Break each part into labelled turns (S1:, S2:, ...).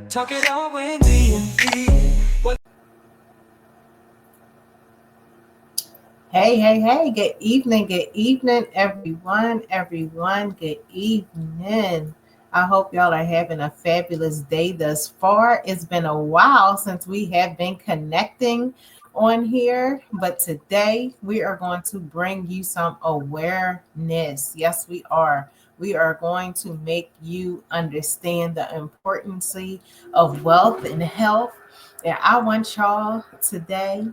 S1: Talk it out with D&D.
S2: Hey, good evening, everyone, good evening. I hope y'all are having a fabulous day thus far. It's been a while since we have been connecting on here, but today we are going to bring you some awareness. Yes, we are. We are going to make you understand the importance of wealth and health. And I want y'all today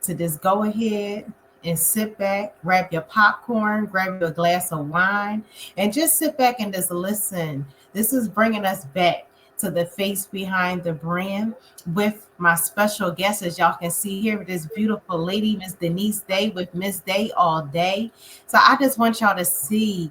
S2: to just go ahead and sit back, grab your popcorn, grab your glass of wine, and just sit back and just listen. This is bringing us back to the face behind the brand with my special guest, as y'all can see here, this beautiful lady, Miss Denise Day, with Miss Day all day. So I just want y'all to see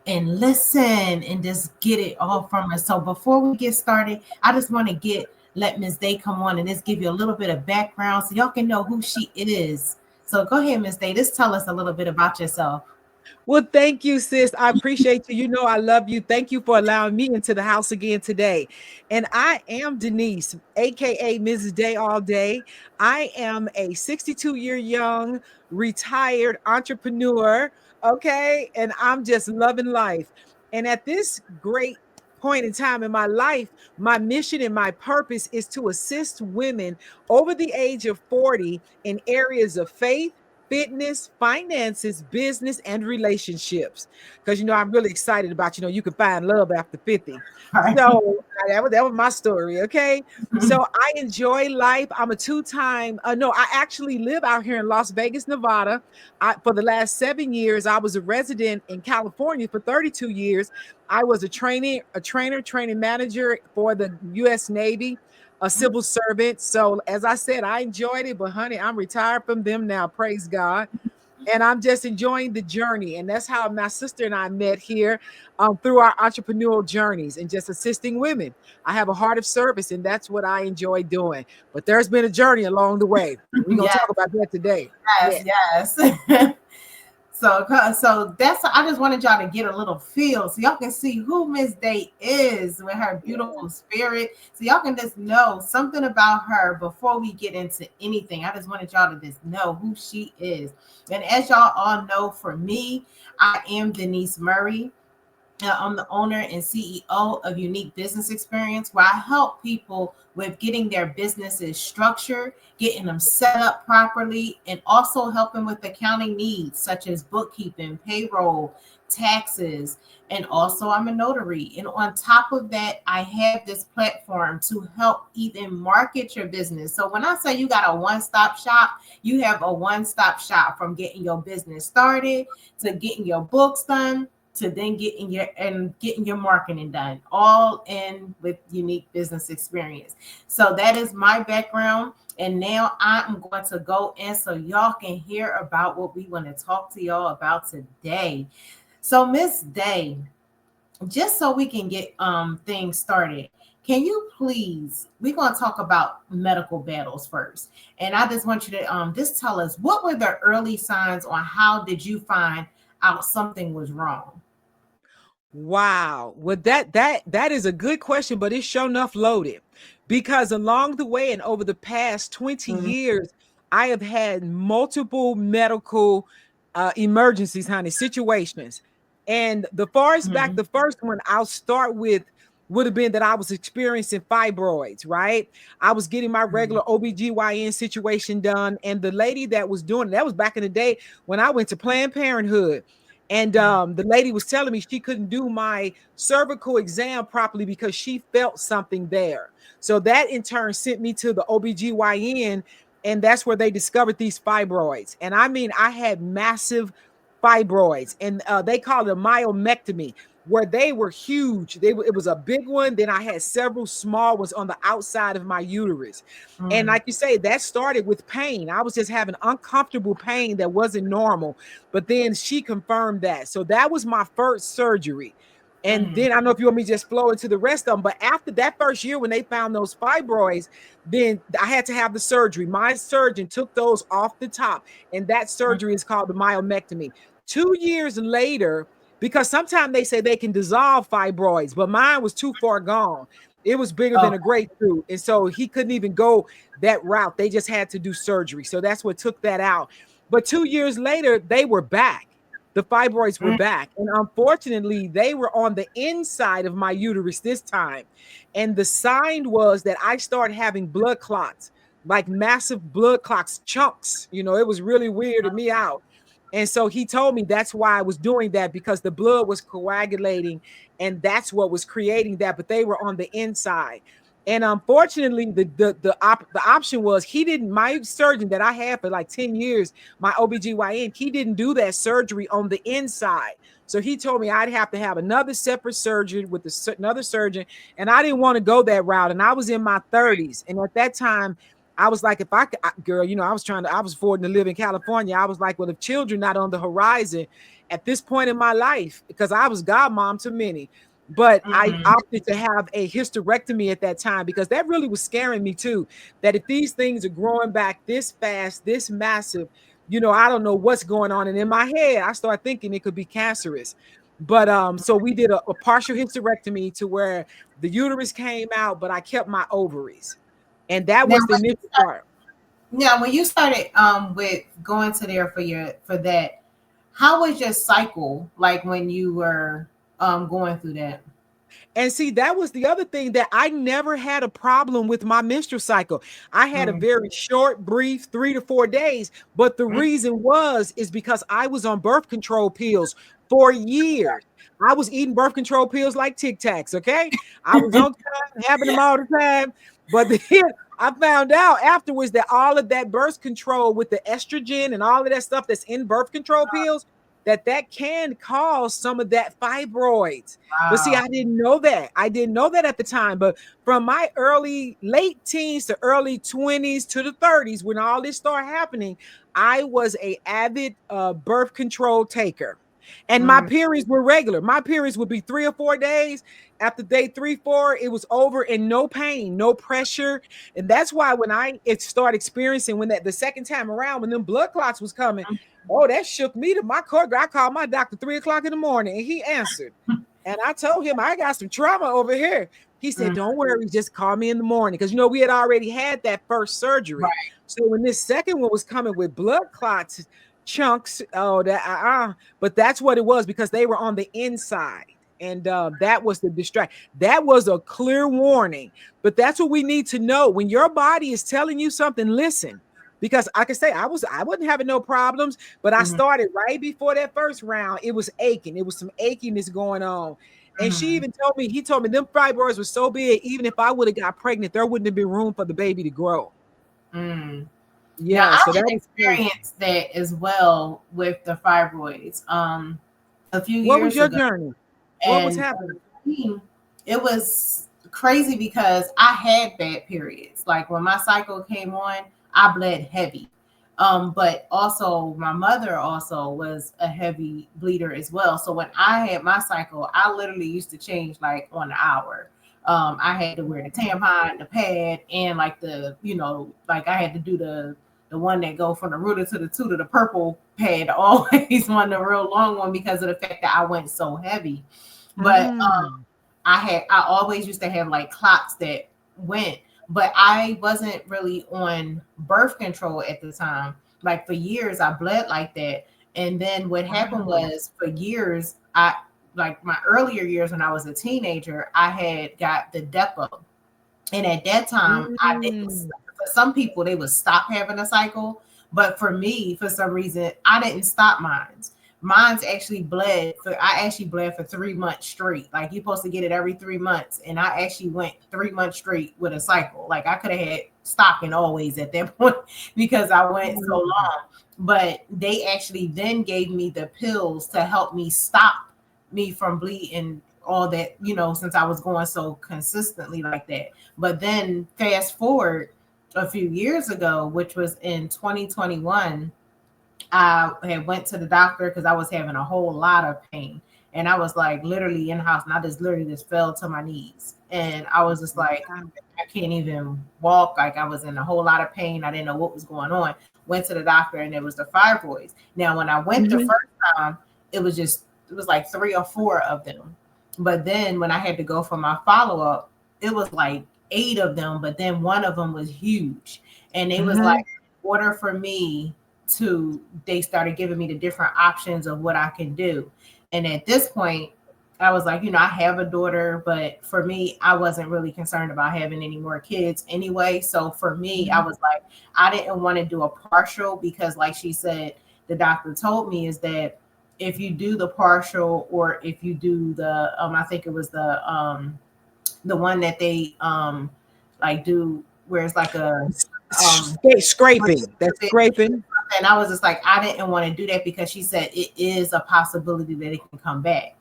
S2: and listen and just get it all from us. So before we get started, I just want to let Miss Day come on and just give you a little bit of background so y'all can know who she is. So go ahead, Miss Day. Just tell us a little bit about yourself.
S3: Well, thank you, sis. I appreciate you. You know, I love you. Thank you for allowing me into the house again today. And I am Denise, aka Mrs. Day All Day. I am a 62-year young retired entrepreneur. Okay. And I'm just loving life. And at this great point in time in my life, my mission and my purpose is to assist women over the age of 40 in areas of faith, fitness, finances, business, and relationships. Because, you know, I'm really excited about, you know, you can find love after 50.
S2: Right.
S3: So that was my story. Okay. So I enjoy life. I'm a two-time, no, I actually live out here in Las Vegas, Nevada. For the last 7 years, I was a resident in California for 32 years. I was a training manager for the U.S. Navy, a civil servant. So as I said, I enjoyed it, but honey, I'm retired from them now. Praise God. And I'm just enjoying the journey. And that's how my sister and I met here through our entrepreneurial journeys and just assisting women. I have a heart of service, and that's what I enjoy doing. But there's been a journey along the way. We're going to talk about that today.
S2: Yes. So that's, I just wanted y'all to get a little feel so y'all can see who Miss Day is with her beautiful spirit. So y'all can just know something about her before we get into anything. I just wanted y'all to just know who she is. And as y'all all know, for me, I am Denise Murray. I'm the owner and CEO of Unique Business Experience, where I help people with getting their businesses structured, getting them set up properly, and also helping with accounting needs such as bookkeeping, payroll, taxes, and also I'm a notary. And on top of that, I have this platform to help even market your business. So when I say you got a one-stop shop, you have a one-stop shop from getting your business started to getting your books done to then getting your marketing done, all in with Unique Business Experience. So that is my background. And now I'm going to go in so y'all can hear about what we want to talk to y'all about today. So Miss Day, just so we can get things started, can you please, we're going to talk about medical battles first. And I just want you to just tell us, what were the early signs on how did you find out something was wrong?
S3: Wow. Well, that is a good question, but it's sure enough loaded because along the way and over the past 20 years, I have had multiple medical emergencies, honey, situations. And the farthest back, the first one I'll start with would have been that I was experiencing fibroids, right? I was getting my regular OBGYN situation done. And the lady that was doing it, that was back in the day when I went to Planned Parenthood. And the lady was telling me she couldn't do my cervical exam properly because she felt something there. So that in turn sent me to the OBGYN, and that's where they discovered these fibroids. And I mean, I had massive fibroids, and they call it a myomectomy, where they were huge. It was a big one. Then I had several small ones on the outside of my uterus. And like you say, that started with pain. I was just having uncomfortable pain that wasn't normal. But then she confirmed that. So that was my first surgery. And then I don't know if you want me to just flow into the rest of them. But after that first year, when they found those fibroids, then I had to have the surgery. My surgeon took those off the top. And that surgery is called the myomectomy. 2 years later, because sometimes they say they can dissolve fibroids, but mine was too far gone. It was bigger than
S2: Oh,
S3: a grapefruit. And so he couldn't even go that route. They just had to do surgery. So that's what took that out. But 2 years later, they were back. The fibroids were
S2: mm,
S3: back. And unfortunately, they were on the inside of my uterus this time. And the sign was that I started having blood clots, like massive blood clots, chunks. It was really weirded me out. And so he told me that's why I was doing that, because the blood was coagulating and that's what was creating that. But they were on the inside. And unfortunately, the option was my surgeon that I had for like 10 years, my OBGYN, he didn't do that surgery on the inside. So he told me I'd have to have another separate surgery with another surgeon. And I didn't want to go that route. And I was in my 30s. And at that time, I was like, if I could, girl, I was affording to live in California. I was like, well, if children not on the horizon at this point in my life, because I was godmom to many, but I
S2: mm.
S3: opted to have a hysterectomy at that time because that really was scaring me too. That if these things are growing back this fast, this massive, I don't know what's going on. And in my head, I started thinking it could be cancerous. But so we did a partial hysterectomy to where the uterus came out, but I kept my ovaries. And that
S2: Now,
S3: was the initial part.
S2: when you started with going to there for that, how was your cycle like when you were going through that?
S3: And see, that was the other thing, that I never had a problem with my menstrual cycle. I had a
S2: Mm,
S3: very short, brief 3 to 4 days. But the
S2: mm,
S3: reason is because I was on birth control pills for years. I was eating birth control pills like Tic Tacs. Okay. I was on time, having them all the time. But then I found out afterwards that all of that birth control with the estrogen and all of that stuff that's in birth control pills, that can cause some of that fibroids. But see,
S2: wow.
S3: I didn't know that. I didn't know that at the time. But from my late teens to early 20s to the 30s, when all this started happening, I was a avid birth control taker. And my
S2: Mm,
S3: periods were regular. My periods would be 3 or 4 days. After day 3, 4, it was over, and no pain, no pressure. And that's why when it started experiencing, when the second time around, when them blood clots was coming, oh, that shook me to my core. I called my doctor 3 o'clock in the morning, and he answered. And I told him I got some trauma over here. He said,
S2: mm,
S3: don't worry, just call me in the morning. Because, we had already had that first surgery.
S2: right.
S3: So when this second one was coming with blood clots, chunks, but that's what it was, because they were on the inside. And that was the distract. That was a clear warning. But that's what we need to know. When your body is telling you something, listen. Because I can say I wasn't having no problems, but I
S2: Mhm,
S3: started right before that first round. It was aching. It was some achiness going on. And
S2: mhm.
S3: he told me them fibroids were so big, even if I would have got pregnant, there wouldn't have been room for the baby to grow.
S2: Mm. Now
S3: Yeah,
S2: I
S3: so that
S2: had
S3: was crazy.
S2: experienced that as well with the fibroids a few
S3: What was
S2: years
S3: your
S2: ago,
S3: journey? What was
S2: and
S3: happening?
S2: it was crazy because I had bad periods. Like when my cycle came on, I bled heavy. But also my mother also was a heavy bleeder as well. So when I had my cycle, I literally used to change like on the hour. I had to wear the tampon, the pad, and like like I had to do the one that go from the rooter to the tutor, the purple pad, always one, the real long one, because of the fact that I went so heavy. But
S3: Mm.
S2: I always used to have like clots that went, but I wasn't really on birth control at the time. Like for years I bled like that. And then what happened
S3: Wow.
S2: was, for years, I like my earlier years when I was a teenager, I had got the depot. And at that time, I didn't.
S3: Mm.
S2: For some people, they would stop having a cycle, but for me, for some reason, I didn't stop mine. Mine's actually bled for. I actually bled for 3 months straight. Like you're supposed to get it every 3 months, and I actually went 3 months straight with a cycle. Like I could have had stocking always at that point because I went so
S3: Mm.
S2: long. But they actually then gave me the pills to help me stop me from bleeding all that, since I was going so consistently like that. But then fast forward a few years ago, which was in 2021, I had went to the doctor because I was having a whole lot of pain. And I was like literally in the house, and I just literally just fell to my knees. And I was just like, I can't even walk. Like I was in a whole lot of pain. I didn't know what was going on. Went to the doctor, and it was the fibroids. Now, when I went the
S3: Mhm.
S2: first time, it was just it was like 3 or 4 of them. But then when I had to go for my follow up, it was like 8 of them. But then one of them was huge, and it was like,
S3: Mhm.
S2: in order for me to, they started giving me the different options of what I can do. And at this point, I was like, I have a daughter, but for me, I wasn't really concerned about having any more kids anyway. So for me, I
S3: Mhm.
S2: was like, I didn't want to do a partial because, like she said, the doctor told me is that if you do the partial, or if you do the, I think it was the one that they like do, where it's like a um
S3: Scraping. That's scraping.
S2: and I was just like, I didn't want to do that because she said it is a possibility that it can come back.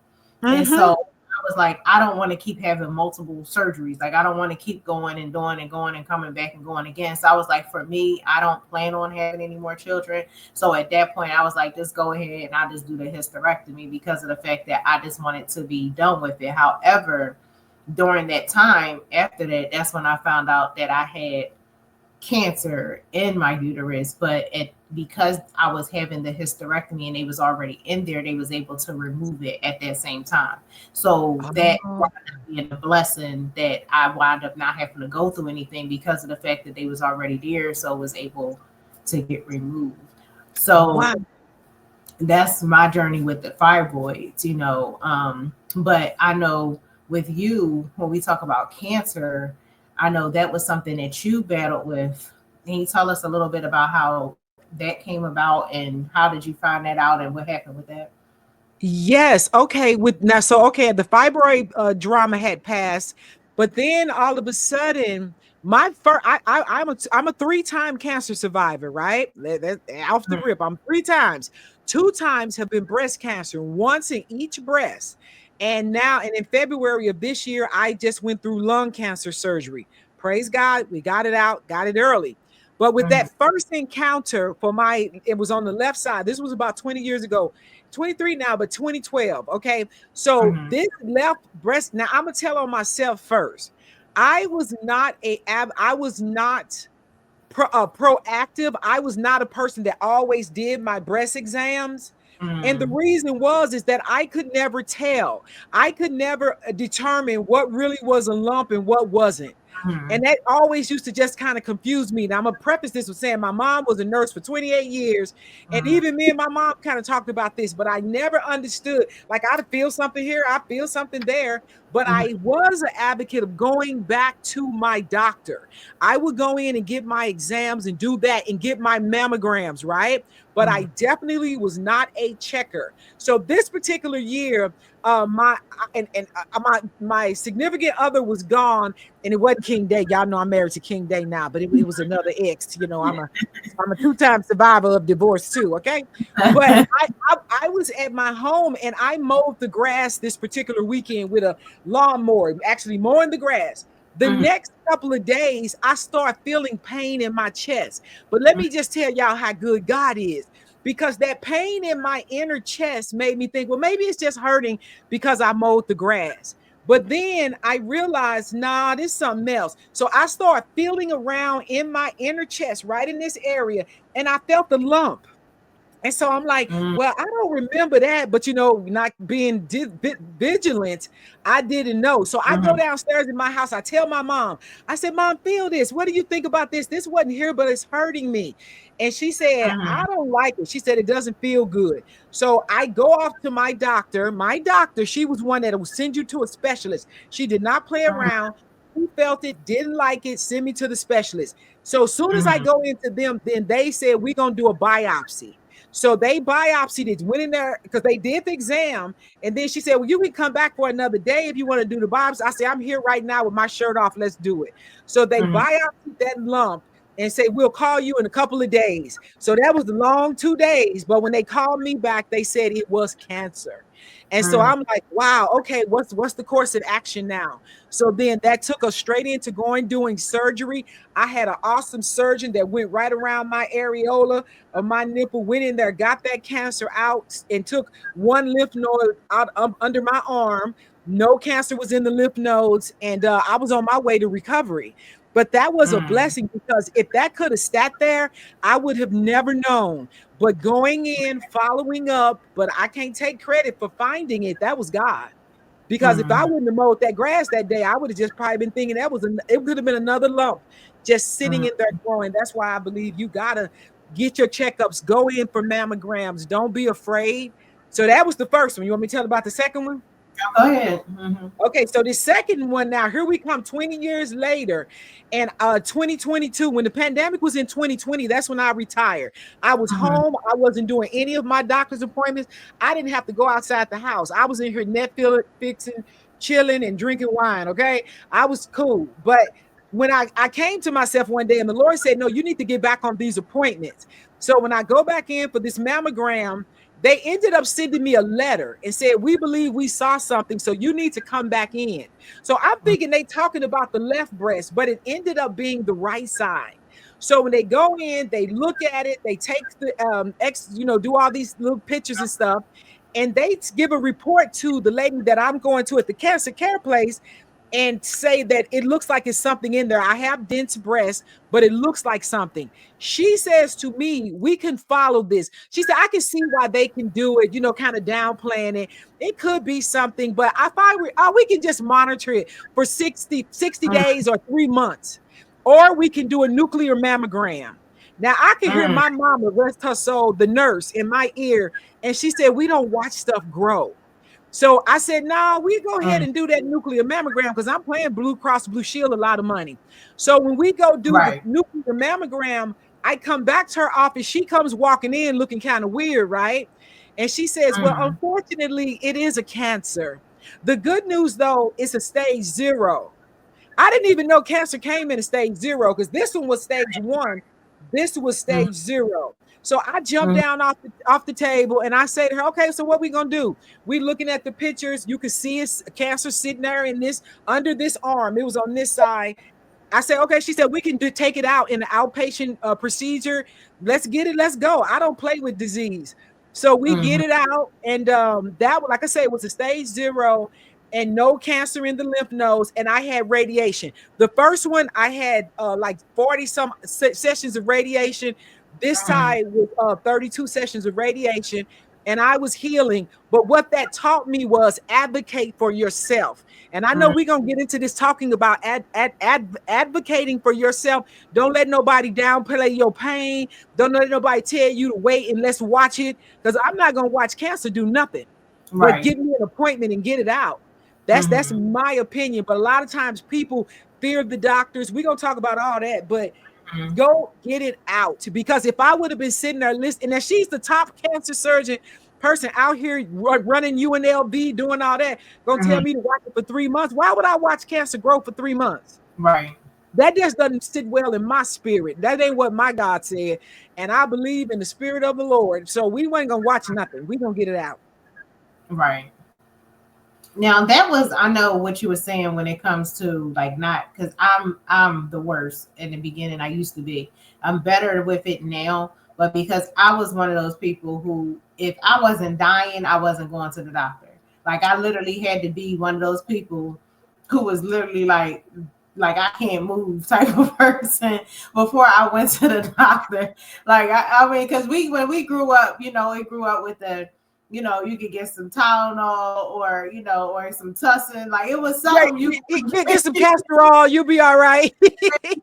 S2: And so
S3: Mhm.
S2: I was like, I don't want to keep having multiple surgeries. Like, I don't want to keep going and doing and going and coming back and going again. So I was like, for me, I don't plan on having any more children. So at that point, I was like, just go ahead and I'll just do the hysterectomy because of the fact that I just wanted to be done with it. However, during that time after that, that's when I found out that I had cancer in my uterus, but because I was having the hysterectomy and they was already in there, they was able to remove it at that same time. So that
S3: Oh,
S2: wound up being a blessing that I wound up not having to go through anything because of the fact that they was already there, so was able to get removed. So
S3: wow.
S2: that's my journey with the fibroids, but I know with you, when we talk about cancer, I know that was something that you battled with. Can you tell us a little bit about how that came about and how did you find that out and what happened with that?
S3: Yes. Okay. With now, so okay, the fibroid drama had passed, but then all of a sudden, my first, I'm a 3-time cancer survivor, right? Off the rip, I'm 3 times. 2 times have been breast cancer, once in each breast, and now, and in February of this year, I just went through lung cancer surgery. Praise God, we got it out, got it early. But with
S2: Mhm,
S3: that first encounter for it was on the left side. This was about 20 years ago. 23 now, but 2012. Okay. So
S2: mhm,
S3: this left breast. Now I'm gonna tell on myself first. I was not proactive. I was not a person that always did my breast exams. And the
S2: mhm,
S3: reason was is that I could never tell. I could never determine what really was a lump and what wasn't.
S2: mhm,
S3: And that always used to just kind of confuse me. Now, I'm going to preface this with saying my mom was a nurse for 28 years. And
S2: mhm,
S3: even me and my mom kind of talked about this, but I never understood. Like, I feel something here, I feel something there. But
S2: mhm,
S3: I was an advocate of going back to my doctor. I would go in and get my exams and do that and get my mammograms, right? But I
S2: mhm,
S3: definitely was not a checker. So this particular year, my my significant other was gone, and it wasn't King Day. Y'all know I'm married to King Day now, but it was another ex. I'm a 2-time survivor of divorce too. Okay, but I was at my home and I mowed the grass this particular weekend with a lawnmower, actually mowing the grass. The
S2: mhm,
S3: next couple of days, I start feeling pain in my chest. But let me just tell y'all how good God is, because that pain in my inner chest made me think, well, maybe it's just hurting because I mowed the grass. But then I realized, nah, this is something else. So I start feeling around in my inner chest, right in this area, and I felt the lump. And so I'm like,
S2: mhm,
S3: well, I don't remember that, but not being vigilant, I didn't know. So I go
S2: mhm,
S3: downstairs in my house. I tell my mom, I said, Mom, feel this. What do you think about this? This wasn't here, but it's hurting me. And she said, I
S2: mhm,
S3: don't like it. She said, it doesn't feel good. So I go off to my doctor. My doctor, she was one that will send you to a specialist. She did not play around. She felt it, didn't like it, send me to the specialist. So as soon as I
S2: mhm,
S3: go into them, then they said, we're going to do a biopsy. So they biopsied it, went in there because they did the exam. And then she said, well, you can come back for another day if you want to do the biopsy. I said, I'm here right now with my shirt off. Let's do it. So they
S2: mhm,
S3: biopsied that lump and say, we'll call you in a couple of days. So that was the long 2 days. But when they called me back, they said it was cancer. And so
S2: mhm,
S3: I'm like, wow, okay, what's the course of action now? So then that took us straight into doing surgery. I had an awesome surgeon that went right around my areola of my nipple, went in there, got that cancer out, and took one lymph node out under my arm. No cancer was in the lymph nodes, and I was on my way to recovery. But that was a blessing, because if that could have sat there, I would have never known. But going in, following up, but I can't take credit for finding it. That was God. Because if I wouldn't have mowed that grass that day, I would have just probably been thinking it could have been another lump just sitting in there growing. That's why I believe you gotta get your checkups, go in for mammograms. Don't be afraid. So that was the first one. You want me to tell about the second one?
S2: Go ahead.
S3: Okay, so the second one now, here we come 20 years later, and 2022, when the pandemic was in 2020, that's when I retired. I was home. I wasn't doing any of my doctor's appointments. I didn't have to go outside the house. I was in here fixing, chilling, and drinking wine, okay? I was cool. But when I came to myself one day, and the Lord said, no, you need to get back on these appointments. So when I go back in for this mammogram, they ended up sending me a letter and said, we believe we saw something, so you need to come back in. So I'm thinking they talking about the left breast, but it ended up being the right side. So when they go in, they look at it, they take the do all these little pictures and stuff, and they give a report to the lady that I'm going to at the cancer care place, and say that it looks like it's something in there. I have dense breasts, but it looks like something. She says to me, we can follow this. She said, I can see why they can do it, kind of downplaying it. It could be something, but we can just monitor it for 60 days or 3 months, or we can do a nuclear mammogram. Now I can hear my mama, rest her soul, the nurse, in my ear, and she said, we don't watch stuff grow. So I said, no, we go ahead and do that nuclear mammogram, because I'm paying Blue Cross Blue Shield a lot of money. So when we go do the nuclear mammogram, I come back to her office. She comes walking in looking kind of weird, right? And she says, well, unfortunately, it is a cancer. The good news, though, it's a stage 0. I didn't even know cancer came in a stage 0, because this one was stage 1. This was stage 0. So I jumped down off the table, and I say to her, okay, so what we gonna do? We looking at the pictures. You can see it's cancer sitting there under this arm. It was on this side. I said, okay. She said, we can take it out in an outpatient procedure. Let's get it. Let's go. I don't play with disease. So we get it out. And that, like I said, was a stage 0 and no cancer in the lymph nodes. And I had radiation. The first one, I had like 40 some sessions of radiation. This side was 32 sessions of radiation, and I was healing. But what that taught me was advocate for yourself. And I know we're going to get into this talking about advocating for yourself. Don't let nobody downplay your pain. Don't let nobody tell you to wait and let's watch it, because I'm not going to watch cancer do nothing. But give me an appointment and get it out. That's my opinion. But a lot of times people fear the doctors. We're going to talk about all that, but go get it out. Because if I would have been sitting there listening, and she's the top cancer surgeon person out here running UNLV, doing all that, gonna tell me to watch it for 3 months. Why would I watch cancer grow for 3 months?
S2: Right.
S3: That just doesn't sit well in my spirit. That ain't what my God said. And I believe in the spirit of the Lord. So we ain't gonna watch nothing. We gonna get it out.
S2: Right. Now that was, I know what you were saying when it comes to like, not because I'm the worst in the beginning. I used to be. I'm better with it now, but because I was one of those people who, if I wasn't dying, I wasn't going to the doctor. Like I literally had to be one of those people who was literally like I can't move type of person before I went to the doctor. Like I mean, because when we grew up, we grew up with the, you could get some Tylenol or, or some Tussin. Like it was something you
S3: get some castor oil, you'll be all right.
S2: Get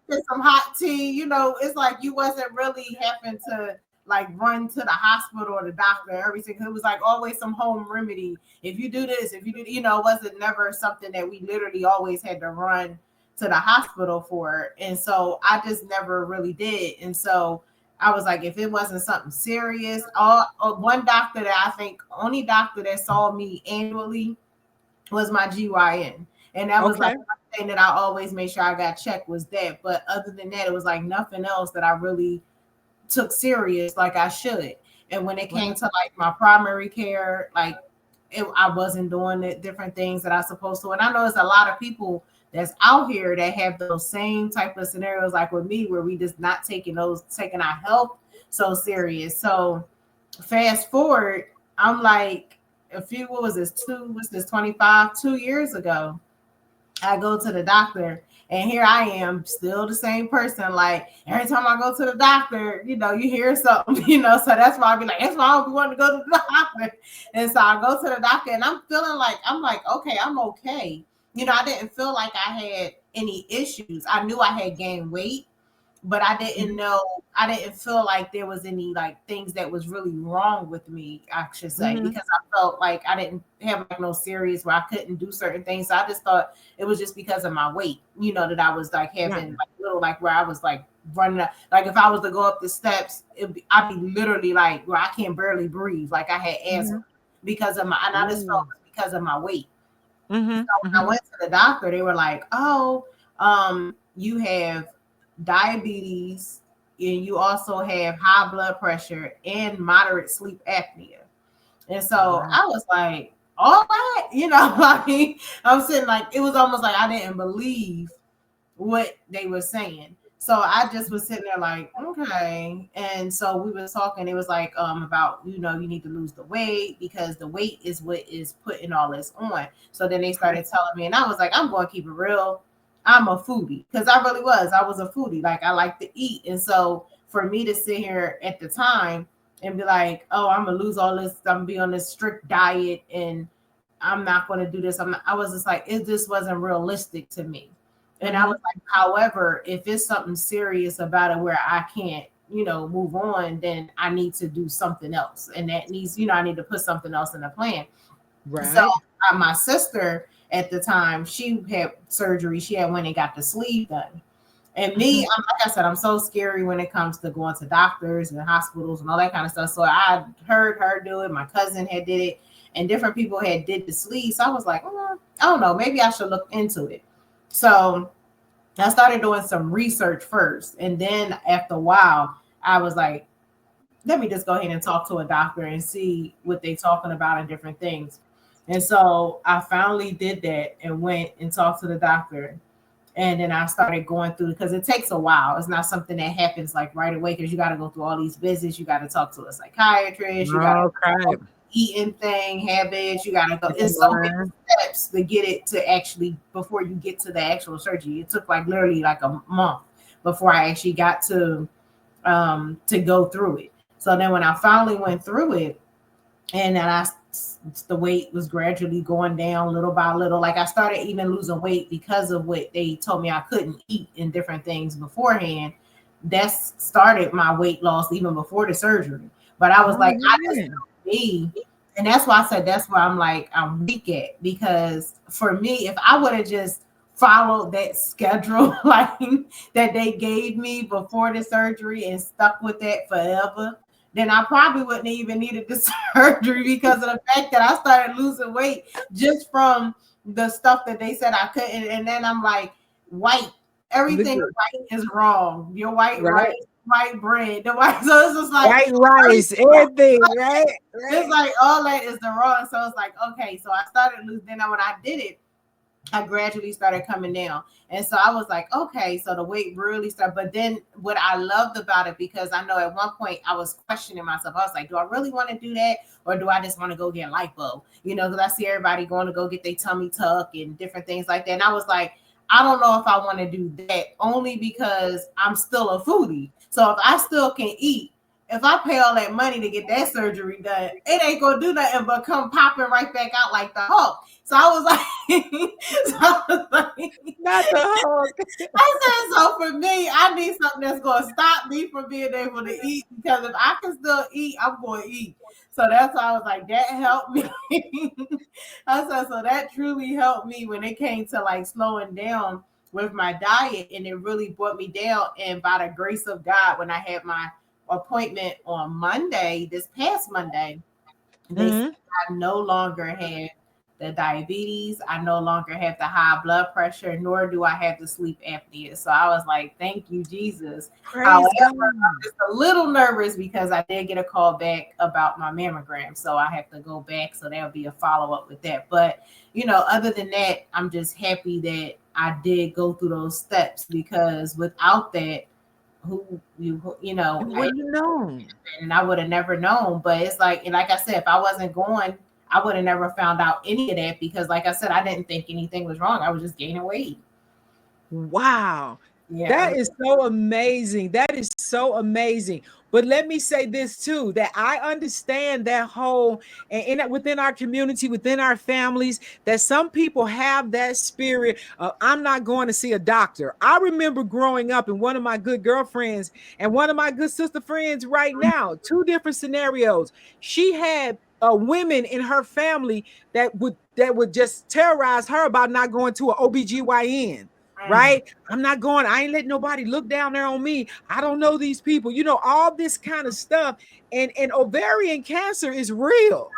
S2: some hot tea, it's like you wasn't really having to like run to the hospital or the doctor or everything. It was like always some home remedy. If you do this, if you do, it wasn't never something that we literally always had to run to the hospital for. And so I just never really did. And so I was like, if it wasn't something serious, one doctor that I think only doctor that saw me annually was my GYN. And that was like one thing that I always made sure I got checked was that. But other than that, it was like nothing else that I really took serious like I should. And when it came to like my primary care, like I wasn't doing the different things that I supposed to. And I know there's a lot of people that's out here that have those same type of scenarios like with me, where we just not taking our health so serious. So fast forward, I'm like, what was this 2 years ago, I go to the doctor And here I am, still the same person. Like every time I go to the doctor, you know, you hear something, you know. So that's why I be like, that's why I don't be wanting to go to the doctor. And so I go to the doctor, and I'm feeling like okay, I'm okay. You know, I didn't feel like I had any issues. I knew I had gained weight, but I didn't know, I didn't feel like there was any like things that was really wrong with me, I should say, because I felt like I didn't have like no serious where I couldn't do certain things. So I just thought it was just because of my weight, you know, that I was like having like little, like where I was like running up, like if I was to go up the steps, I'd be literally like where I can't barely breathe, like I had asthma because of my, and I just felt it was because of my weight. So when I went to the doctor, they were like, oh, you have diabetes, and you also have high blood pressure and moderate sleep apnea. And so I was like, all that, you know, like I'm sitting like, it was almost like I didn't believe what they were saying. So I just was sitting there like, okay. And so we were talking, it was like about, you know, you need to lose the weight because the weight is what is putting all this on. So then they started telling me, and I was like, I'm going to keep it real. I'm a foodie, because I really was. I was a foodie. Like I like to eat. And so for me to sit here at the time and be like, oh, I'm gonna lose all this, I'm gonna be on this strict diet and I'm not gonna do this. I was just like, it just wasn't realistic to me. And I was like, however, if it's something serious about it where I can't, you know, move on, then I need to do something else. And that needs, you know, I need to put something else in the plan. Right. So my sister at the time, she had surgery. She had went and got the sleeve done. And me, like I said, I'm so scary when it comes to going to doctors and hospitals and all that kind of stuff. So I heard her do it. My cousin had did it, and different people had did the sleeve. So I was like, I don't know, maybe I should look into it. So I started doing some research first. And then after a while, I was like, let me just go ahead and talk to a doctor and see what they're talking about and different things. And so I finally did that and went and talked to the doctor. And then I started going through, because it takes a while. It's not something that happens like right away, because you got to go through all these visits. You got to talk to a psychiatrist. You got to eating thing, habits. You got to go. It's so many steps to get it to actually, before you get to the actual surgery. It took like literally like a month before I actually got to go through it. So then when I finally went through it, and then the weight was gradually going down little by little. Like I started even losing weight because of what they told me I couldn't eat and different things beforehand. That started my weight loss even before the surgery. But I was I just don't be. And that's why I said that's why I'm like, I'm weak at, because for me, if I would have just followed that schedule like that they gave me before the surgery and stuck with that forever, then I probably wouldn't even needed the surgery, because of the fact that I started losing weight just from the stuff that they said I couldn't. And then I'm like, white, everything white is wrong. Your white rice, white bread, the white. So it's just like
S3: white rice, everything, right?
S2: It's like all that is the wrong. So it's like, okay. So I started losing. Then when I did it, I gradually started coming down. And so I was like, okay, so the weight really started. But then what I loved about it, because I know at one point I was questioning myself. I was like, do I really want to do that? Or do I just want to go get lipo? You know, because I see everybody going to go get their tummy tuck and different things like that. And I was like, I don't know if I want to do that, only because I'm still a foodie. So if I still can eat, if I pay all that money to get that surgery done, it ain't gonna do nothing but come popping right back out like the Hulk. So I was like,
S3: not the Hulk.
S2: I said, so for me, I need something that's gonna stop me from being able to eat, because if I can still eat, I'm gonna eat. So that's why I was like, that helped me. I said, so that truly helped me when it came to like slowing down with my diet, and it really brought me down. And by the grace of God, when I had my appointment on Monday, this past Monday, they said I no longer have the diabetes, I no longer have the high blood pressure, nor do I have the sleep apnea. So I was like, thank you, Jesus. However, I'm just a little nervous because I did get a call back about my mammogram. So I have to go back. So there'll be a follow-up with that. But, you know, other than that, I'm just happy that I did go through those steps, because without that, you know, and I would have never known. But it's like, and like I said, if I wasn't going, I would have never found out any of that, because like I said, I didn't think anything was wrong. I was just gaining weight.
S3: Wow.
S2: Yeah.
S3: That is so amazing. That is so amazing. But let me say this too, that I understand that whole and within our community, within our families, that some people have that spirit of I'm not going to see a doctor. I remember growing up and one of my good girlfriends and one of my good sister friends right now, two different scenarios. She had women in her family that would just terrorize her about not going to an OBGYN.
S2: Mm,
S3: Right? I'm not going, I ain't letting nobody look down there on me. I don't know these people, all this kind of stuff. And ovarian cancer is real.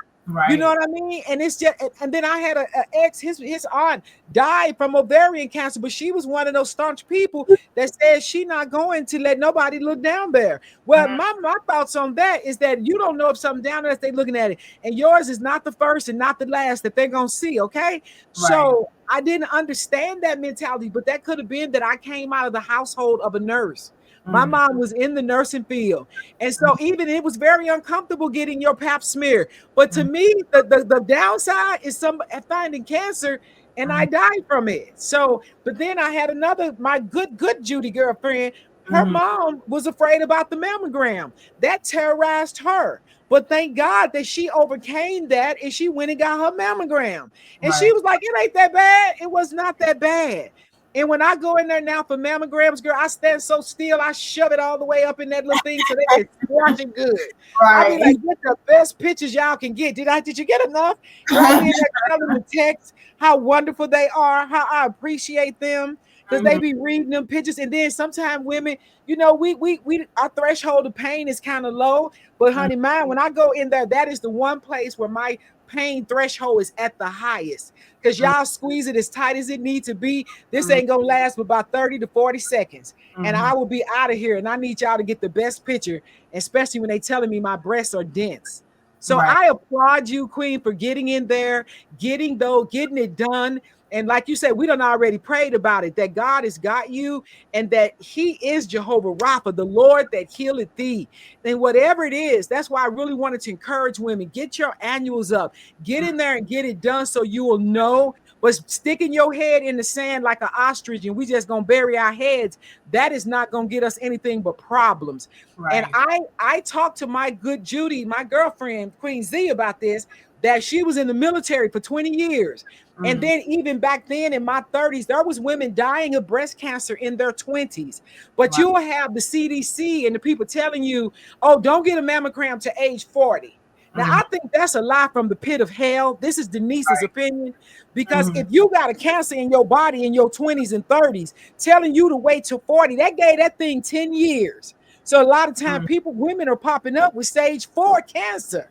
S3: You know
S2: right.
S3: what I mean? And it's just, and then I had a ex, his aunt died from ovarian cancer, but she was one of those staunch people that says she not going to let nobody look down there. Well,
S2: Mm,
S3: my thoughts on that is that you don't know if something down there that they looking at it, and yours is not the first and not the last that they're gonna see. Okay,
S2: right.
S3: so I didn't understand that mentality, but that could have been that I came out of the household of a nurse. My
S2: Mm,
S3: mom was in the nursing field. And so even it was very uncomfortable getting your pap smear. But to
S2: mm,
S3: me, the downside is some finding cancer and I
S2: mm,
S3: died from it. So, but then I had another, my good Judy girlfriend, her
S2: mm,
S3: mom was afraid about the mammogram. That terrorized her. But thank God that she overcame that and she went and got her mammogram. And she
S2: right.
S3: was like, it ain't that bad. It was not that bad. And when I go in there now for mammograms, girl, I stand so still, I shove it all the way up in that little thing so they can squash it good. I be
S2: Right.
S3: like, get the best pictures y'all can get. Did you get enough? And I be in there telling the text how wonderful they are, how I appreciate them because they
S2: Mhm,
S3: be reading them pictures. And then sometimes women, we our threshold of pain is kind of low. But
S2: mm,
S3: honey, mine, when I go in there, that is the one place where my pain threshold is at the highest because
S2: mm,
S3: y'all squeeze it as tight as it needs to be. This
S2: mm,
S3: ain't gonna last but about 30 to 40 seconds. And
S2: mhm.
S3: I will be out of here. And I need y'all to get the best picture, especially when they telling me my breasts are dense. So
S2: Right.
S3: I applaud you, Queen, for getting in there, getting it done. And like you said, we done already prayed about it, that God has got you and that He is Jehovah Rapha, the Lord that healeth thee. And whatever it is, that's why I really wanted to encourage women, get your annuals up, get in there and get it done so you will know. But sticking your head in the sand like an ostrich and we just gonna bury our heads, that is not gonna get us anything but problems. And
S2: Right.
S3: I talked to my good Judy, my girlfriend, Queen Z, about this, that she was in the military for 20 years. And
S2: Mm,
S3: then even back then in my 30s, there was women dying of breast cancer in their 20s. But
S2: right.
S3: you'll have the CDC and the people telling you, oh, don't get a mammogram to age 40. Now,
S2: Mhm,
S3: I think that's a lie from the pit of hell. This is Denise's
S2: right.
S3: opinion. Because
S2: Mhm,
S3: if you got a cancer in your body in your 20s and 30s, telling you to wait till 40, that gave that thing 10 years. So a lot of time
S2: mm,
S3: women are popping up with stage 4 cancer.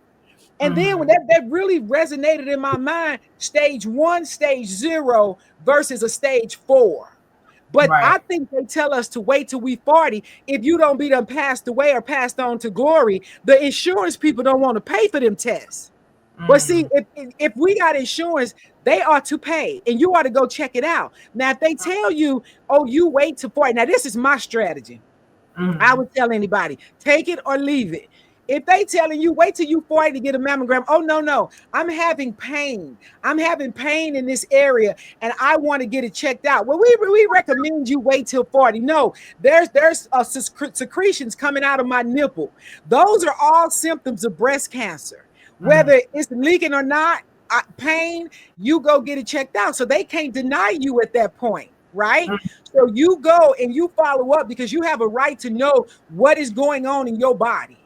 S3: And then when
S2: mhm,
S3: that really resonated in my mind, stage 1, stage 0 versus a stage 4. But
S2: right.
S3: I think they tell us to wait till we 40. If you don't be done passed away or passed on to glory, the insurance people don't want to pay for them tests. But see,
S2: Mm,
S3: if we got insurance, they are to pay and you ought to go check it out. Now, if they tell you, oh, you wait to 40, now this is my strategy. I
S2: mhm,
S3: would tell anybody, take it or leave it. If they telling you wait till you 40 to get a mammogram, oh no, I'm having pain. I'm having pain in this area and I want to get it checked out. Well, we recommend you wait till 40. No, there's secretions coming out of my nipple. Those are all symptoms of breast cancer.
S2: mhm,
S3: Whether it's leaking or not, pain, you go get it checked out. So they can't deny you at that point, right?
S2: mm,
S3: So you go and you follow up because you have a right to know what is going on in your body.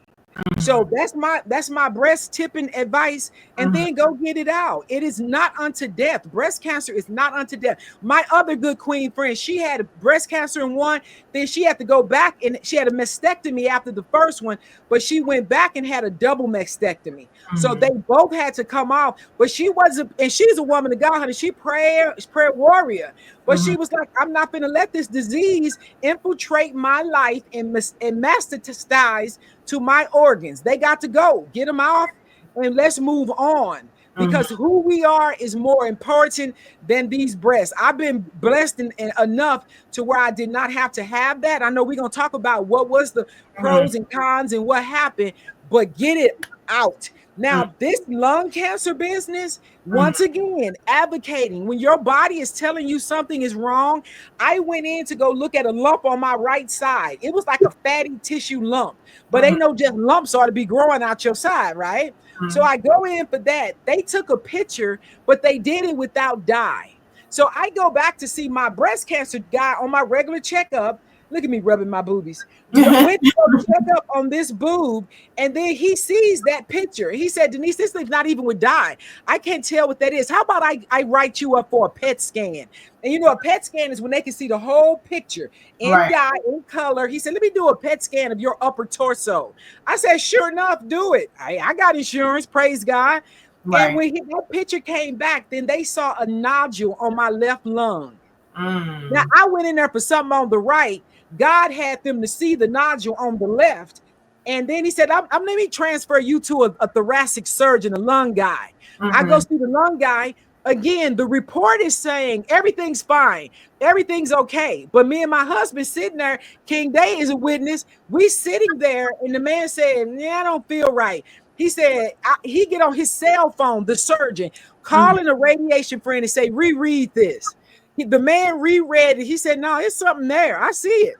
S3: So
S2: mhm,
S3: that's my breast tipping advice. And
S2: mhm,
S3: then go get it out. It is not unto death. Breast cancer is not unto death. My other good queen friend, she had breast cancer in one, then she had to go back and she had a mastectomy after the first one, but she went back and had a double mastectomy. So they
S2: mhm,
S3: both had to come off. But she wasn't, and she's a woman of God, honey. She prayer warrior. But
S2: mhm,
S3: she was like, I'm not gonna let this disease infiltrate my life and metastasize to my organs. They got to go. Get them off and let's move on
S2: mhm,
S3: because who we are is more important than these breasts. I've been blessed and enough to where I did not have to have that. I know we're going to talk about what was the
S2: mhm,
S3: pros and cons and what happened, but get it out.
S2: Mm.
S3: Now, this lung cancer business, once again, advocating when your body is telling you something is wrong. I went in to go look at a lump on my right side. It was like a fatty tissue lump, but
S2: Mm.
S3: ain't no just lumps ought to be growing out your side, right? So
S2: Mm.
S3: I go in for that. They took a picture, but they did it without dye. So I go back to see my breast cancer guy on my regular checkup. Look at me rubbing my boobies. Went to go check up on this boob, and then he sees that picture. He said, Denise, this thing's not even with dye. I can't tell what that is. How about I write you up for a PET scan? And you know, a PET scan is when they can see the whole picture in
S2: Right.
S3: dye, in color. He said, let me do a PET scan of your upper torso. I said, sure enough, do it. I got insurance, praise God. And
S2: Right.
S3: when that picture came back, then they saw a nodule on my left lung. Now,
S2: Mm.
S3: I went in there for something on the right. God had them to see the nodule on the left. And then he said, let me transfer you to a thoracic surgeon, a lung guy. I go
S2: Mm-hmm.
S3: see the lung guy. Again, the report is saying everything's fine. Everything's okay. But me and my husband sitting there, King Day is a witness. We sitting there, and the man said, yeah, I don't feel right. He said, he get on his cell phone, the surgeon,
S2: Mm.
S3: calling a radiation friend and say, reread this. The man reread it. He said, no, it's something there. I see it.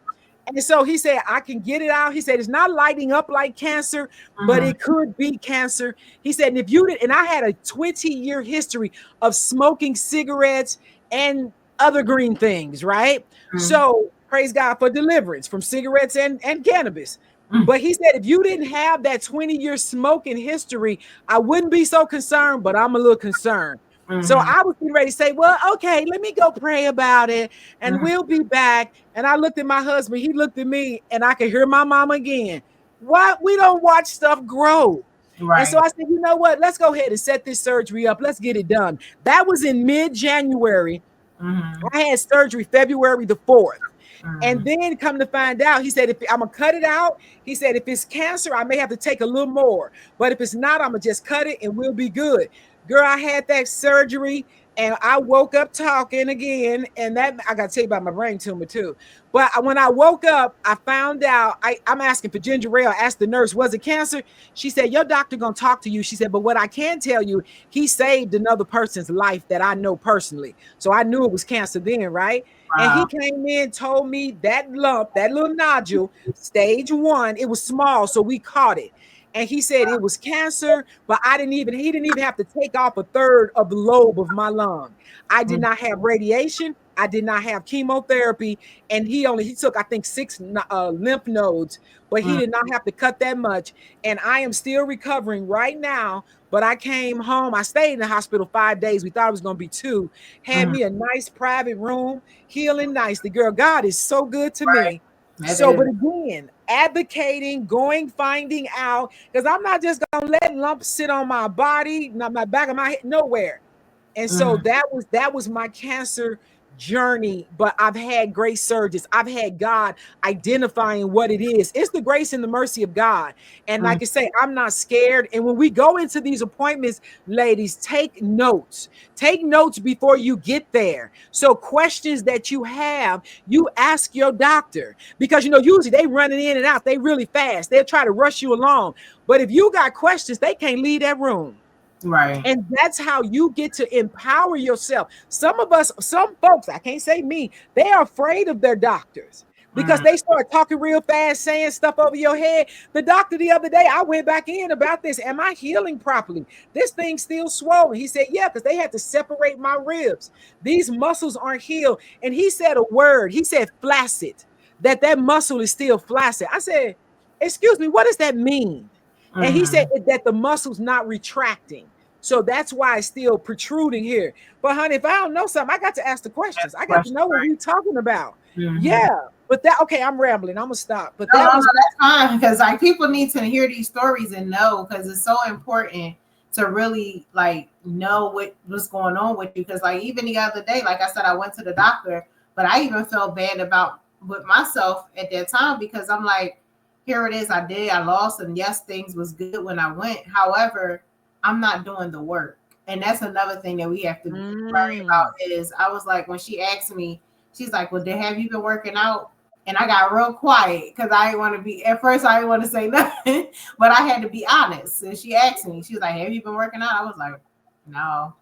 S3: And so he said, I can get it out. He said, it's not lighting up like cancer, but
S2: Mm.
S3: it could be cancer. He said, and if you did, and I had a 20-year history of smoking cigarettes and other green things, right?
S2: Mm.
S3: So praise God for deliverance from cigarettes and cannabis.
S2: Mm.
S3: But he said, if you didn't have that 20-year smoking history, I wouldn't be so concerned, but I'm a little concerned. So
S2: Mm.
S3: I was getting ready to say, well, okay, let me go pray about it and
S2: Mm.
S3: we'll be back. And I looked at my husband, he looked at me, and I could hear my mom again. Why we don't watch stuff grow? And so
S2: Right.
S3: I said, you know what? Let's go ahead and set this surgery up. Let's get it done. That was in mid-January.
S2: Mm-hmm.
S3: I had surgery February the 4th. And
S2: Mm.
S3: then come to find out, he said, if I'm gonna cut it out, he said, if it's cancer, I may have to take a little more. But if it's not, I'm gonna just cut it and we'll be good. Girl, I had that surgery and I woke up talking again. And that I gotta tell you about my brain tumor too. But when I woke up, I found out I'm asking for ginger ale. I asked the nurse, was it cancer? She said, your doctor gonna talk to you. She said, but what I can tell you, he saved another person's life that I know personally. So I knew it was cancer then, right? And he
S2: Wow.
S3: came in, told me that lump, that little nodule, stage 1, it was small, so we caught it. And he said it was cancer, but he didn't even have to take off a third of the lobe of my lung. I did
S2: Mm.
S3: not have radiation. I did not have chemotherapy. And he took, I think, 6 lymph nodes, but he
S2: Mm.
S3: did not have to cut that much. And I am still recovering right now. But I came home. I stayed in the hospital 5 days. We thought it was going to be 2. Had
S2: Mm.
S3: me a nice private room, healing nicely. Girl, God is so good to
S2: Right.
S3: me.
S2: That
S3: So, but
S2: is.
S3: again, advocating, going, finding out, because I'm not just gonna let lumps sit on my body, not my back of my head, nowhere. And so
S2: Mm.
S3: that was my cancer journey. But I've had great surgeons. I've had God identifying what it is. It's the grace and the mercy of God. And
S2: Mm.
S3: like I say, I'm not scared. And when we go into these appointments, ladies, take notes. Take notes before you get there. So questions that you have, you ask your doctor. Because usually they running in and out. They really fast. They'll try to rush you along. But if you got questions, they can't leave that room.
S2: Right.
S3: And that's how you get to empower yourself. Some of us, some folks, I can't say me, they are afraid of their doctors because
S2: Mm.
S3: they start talking real fast, saying stuff over your head. The doctor the other day, I went back in about this. Am I healing properly? This thing's still swollen. He said, yeah, because they had to separate my ribs. These muscles aren't healed. And he said a word. He said flaccid, that muscle is still flaccid. I said, excuse me, what does that mean? And he said
S2: Mm.
S3: that the muscle's not retracting. So that's why it's still protruding here. But honey, if I don't know something, I got to ask the questions.
S2: That's
S3: I
S2: the
S3: got to
S2: question.
S3: know what
S2: Right.
S3: we're talking about.
S2: Mm-hmm.
S3: Yeah. But okay, I'm rambling. I'm gonna stop. But
S2: No, no,
S3: that
S2: no,
S3: was
S2: that's fine because like people need to hear these stories and know because it's so important to really like know what's going on with you. Because like even the other day, like I said, I went to the doctor, but I even felt bad about with myself at that time because I'm like, here it is, I lost, and yes, things was good when I went. However, I'm not doing the work, and that's another thing that we have to worry about.
S3: mm,
S2: Is I was like when she asked me, she's like, "Well, have you been working out?" And I got real quiet because I didn't want to be, at first I didn't want to say nothing, but I had to be honest. And she asked me, she was like, have you been working out? I was like, no.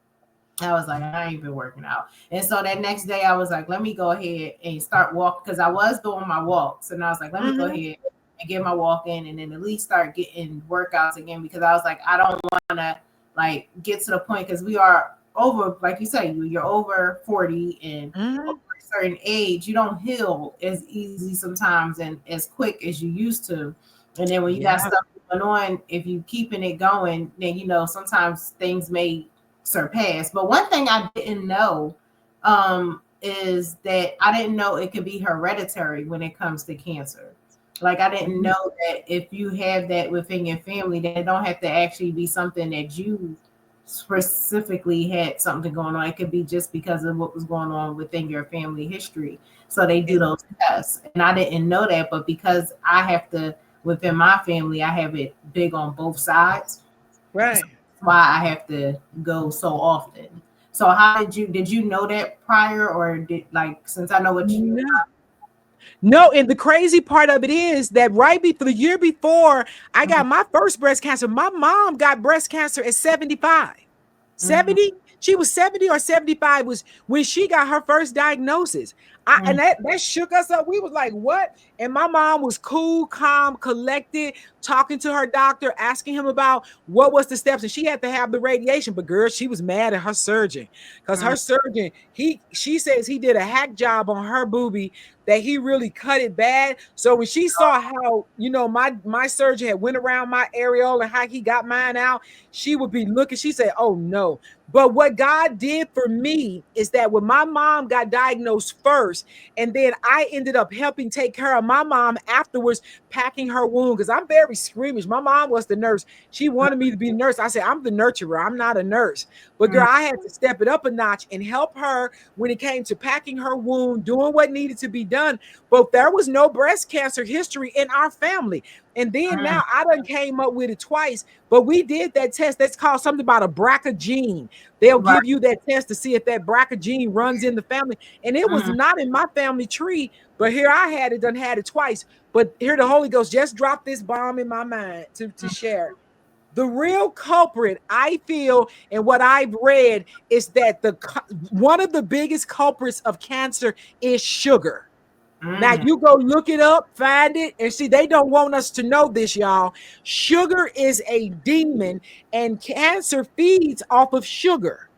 S2: I was like, I ain't been working out. And so that next day I was like, let me go ahead and start walking, because I was doing my walks. And I was like, let me go ahead and get my walk in, and then at least start getting workouts again, because I was like, I don't want to like get to the point, because we are over, like you say, you're over 40 and over a certain age, you don't heal as easy sometimes and as quick as you used to. And then when you got stuff going on, if you keeping it going, then you know sometimes things may surpass. But one thing I didn't know is that I didn't know it could be hereditary when it comes to cancer. Like I didn't know that if you have that within your family, that it don't have to actually be something that you specifically had something going on. It could be just because of what was going on within your family history. So they do those tests. And I didn't know that, but because I have to, within my family, I have it big on both sides.
S3: Right.
S2: So that's why I have to go so often. So how did you know that prior, or did, like, since I know what you
S3: No, and the crazy part of it is that right before the year before I got my first breast cancer, my mom got breast cancer at 75. 70, she was 70 or 75 was when she got her first diagnosis. And that shook us up. We was like, what? And my mom was cool, calm, collected, talking to her doctor, asking him about what was the steps. And she had to have the radiation. But girl, she was mad at her surgeon, because her surgeon, she says he did a hack job on her boobie, that he really cut it bad. So when she saw how, you know, my surgeon had went around my areola and how he got mine out, she would be looking, she said, oh no. But what God did for me is that when my mom got diagnosed first, and then I ended up helping take care of my mom afterwards, packing her wound, because I'm very squeamish. My mom was the nurse. She wanted me to be a nurse. I said, I'm the nurturer. I'm not a nurse. But girl, I had to step it up a notch and help her when it came to packing her wound, doing what needed to be done. But there was no breast cancer history in our family. And then now I done came up with it twice, but we did that test. That's called something about a BRCA gene. They'll give you that test to see if that BRCA gene runs in the family. And it was not in my family tree, but here I had it, done had it twice. But here the Holy Ghost just dropped this bomb in my mind to share. The real culprit, I feel, and what I've read is that one of the biggest culprits of cancer is sugar. Now you go look it up, find it, and see, they don't want us to know this, y'all. Sugar is a demon, and cancer feeds off of sugar.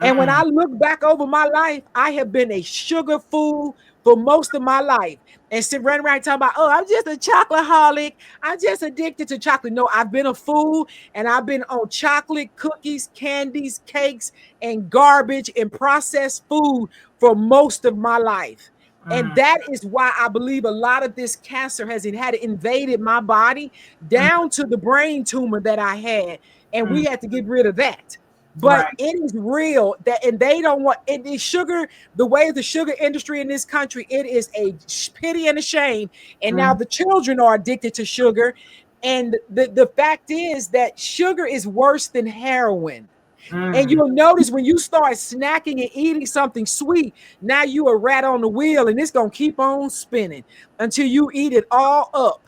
S3: And when I look back over my life, I have been a sugar fool for most of my life. And sit running around talking about, oh, I'm just a chocoholic. I'm just addicted to chocolate. No, I've been a fool, and I've been on chocolate, cookies, candies, cakes, and garbage and processed food for most of my life. And that is why I believe a lot of this cancer had invaded my body down to the brain tumor that I had. And we had to get rid of that. But it is real that, and they don't want it is sugar. The way the sugar industry in this country, it is a pity and a shame. And now the children are addicted to sugar. And the fact is that sugar is worse than heroin. And you'll notice when you start snacking and eating something sweet, now you a rat on the wheel, and it's gonna keep on spinning until you eat it all up.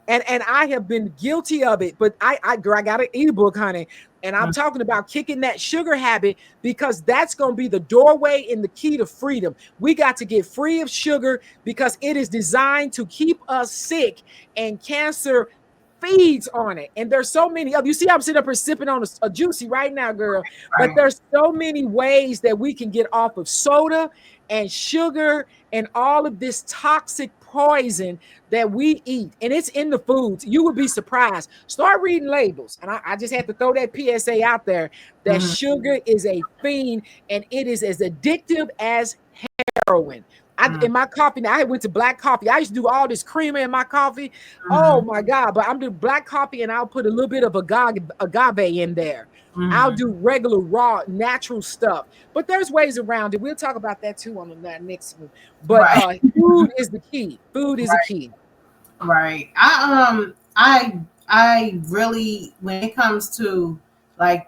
S3: And I have been guilty of it, but I got an ebook, honey, and I'm talking about kicking that sugar habit, because that's gonna be the doorway and the key to freedom. We got to get free of sugar, because it is designed to keep us sick, and cancer feeds on it. And there's so many you see, I'm sitting up here sipping on a juicy right now, girl. But there's so many ways that we can get off of soda and sugar and all of this toxic poison that we eat. And it's in the foods. You would be surprised. Start reading labels. And I just have to throw that PSA out there that sugar is a fiend, and it is as addictive as heroin. In my coffee now, I went to black coffee. I used to do all this creamer in my coffee. Oh my God. But I'm doing black coffee, and I'll put a little bit of agave in there. I'll do regular, raw, natural stuff. But there's ways around it. We'll talk about that too on the next one. But food is the key. Food is the key.
S2: Right. I really, when it comes to like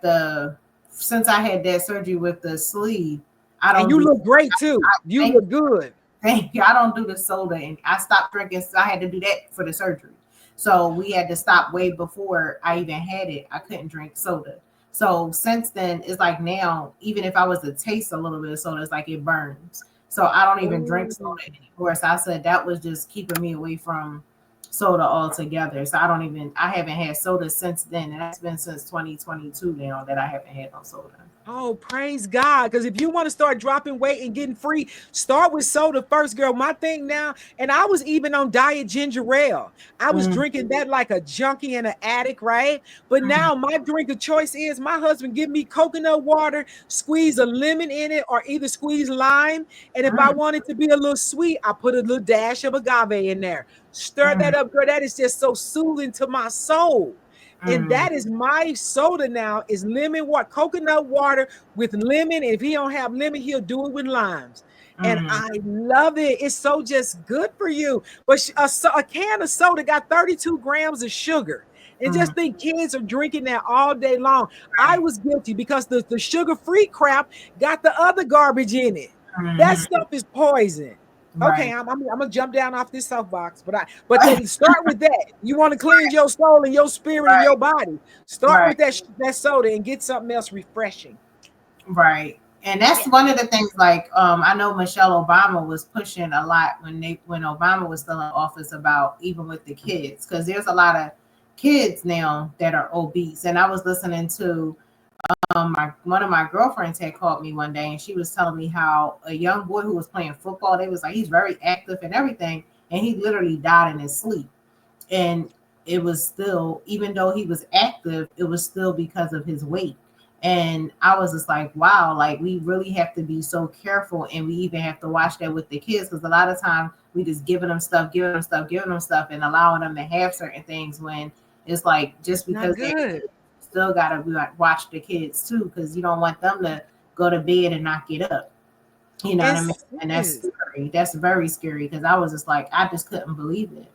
S2: since I had that surgery with the sleeve, I don't.
S3: And you look great too. You look good.
S2: Thank you. I don't do the soda, and I stopped drinking. So I had to do that for the surgery. So we had to stop way before I even had it. I couldn't drink soda. So since then, it's like now, even if I was to taste a little bit of soda, it's like it burns. So I don't even drink
S3: Oh,
S2: soda anymore. So I said that was just keeping me away from soda altogether. So I haven't had soda since then. And that's been since 2022 now that I haven't had no soda.
S3: oh, praise God. Because if you want to start dropping weight and getting free, start with soda first, girl. My thing now, and I was even on diet ginger ale. I was
S2: Mm,
S3: drinking that like a junkie and an addict, right? But
S2: mm,
S3: now my drink of choice is my husband give me coconut water, squeeze a lemon in it, or either squeeze lime. And if I
S2: mm,
S3: want it to be a little sweet, I put a little dash of agave in there. Stir that
S2: mm,
S3: up, girl. That is just so soothing to my soul. And
S2: mm,
S3: that is my soda now is lemon water, coconut water with lemon. If he don't have lemon, he'll do it with limes. And
S2: mm,
S3: I love it. It's so just good for you. But a can of soda got 32 grams of sugar. And
S2: mm.
S3: just think kids are drinking that all day long. I
S2: Right.
S3: was guilty because the sugar-free crap got the other garbage in it. That
S2: Mhm.
S3: stuff is poison. Okay,
S2: Right.
S3: I'm gonna jump down off this soapbox, but then start with that. You want to cleanse your soul and your spirit and
S2: Right.
S3: your body. Start
S2: Right.
S3: with that soda and get something else refreshing.
S2: Right. And that's
S3: Yeah,
S2: one of the things like I know Michelle Obama was pushing a lot when Obama was still in office about even with the kids because there's a lot of kids now that are obese and I was listening to my one of my girlfriends had called me one day and she was telling me how a young boy who was playing football they was like he's very active and everything and he literally died in his sleep and it was still even though he was active it was still because of his weight and I was just like wow like we really have to be so careful and we even have to watch that with the kids because a lot of times we just giving them stuff and allowing them to have certain things when it's like just
S3: not
S2: because they
S3: good.
S2: still got to watch the kids too because you don't want them to go to bed and not get up, you know what
S3: And
S2: I mean, and that's
S3: sis,
S2: scary, that's very scary because I was just like I just couldn't believe it.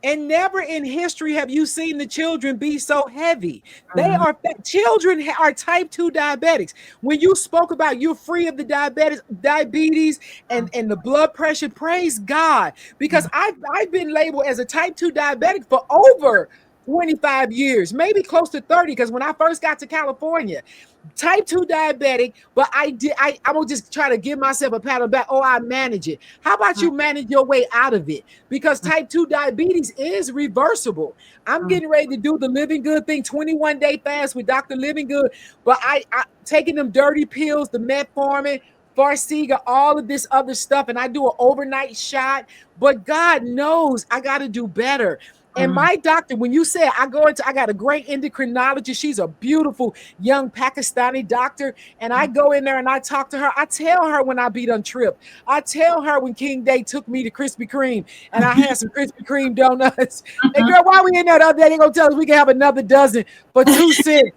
S3: and never in history have you seen the children be so heavy. They
S2: Mhm,
S3: are children are type 2 diabetics. When you spoke about you're free of the diabetes and the blood pressure, praise God. Because
S2: mhm,
S3: I've been labeled as a type 2 diabetic for over 25 years, maybe close to 30. Because when I first got to California, type 2 diabetic, but I'm gonna just try to give myself a pat on the back. Oh, I manage it. How about
S2: mhm,
S3: you manage your way out of it? Because type 2 diabetes is reversible. I'm
S2: mhm,
S3: getting ready to do the Living Good thing, 21-day fast with Dr. Living Good, but I taking them dirty pills, the metformin, Farxiga, all of this other stuff, and I do an overnight shot. But God knows I got to do better. And
S2: mhm,
S3: my doctor, when you said I got a great endocrinologist, she's a beautiful young Pakistani doctor. And I go in there and I talk to her. I tell her when I be done trip. I tell her when King Day took me to Krispy Kreme and I had some Krispy Kreme donuts. And
S2: mhm.
S3: girl, why we in there the other day? They gonna tell us we can have another dozen for 2 cents.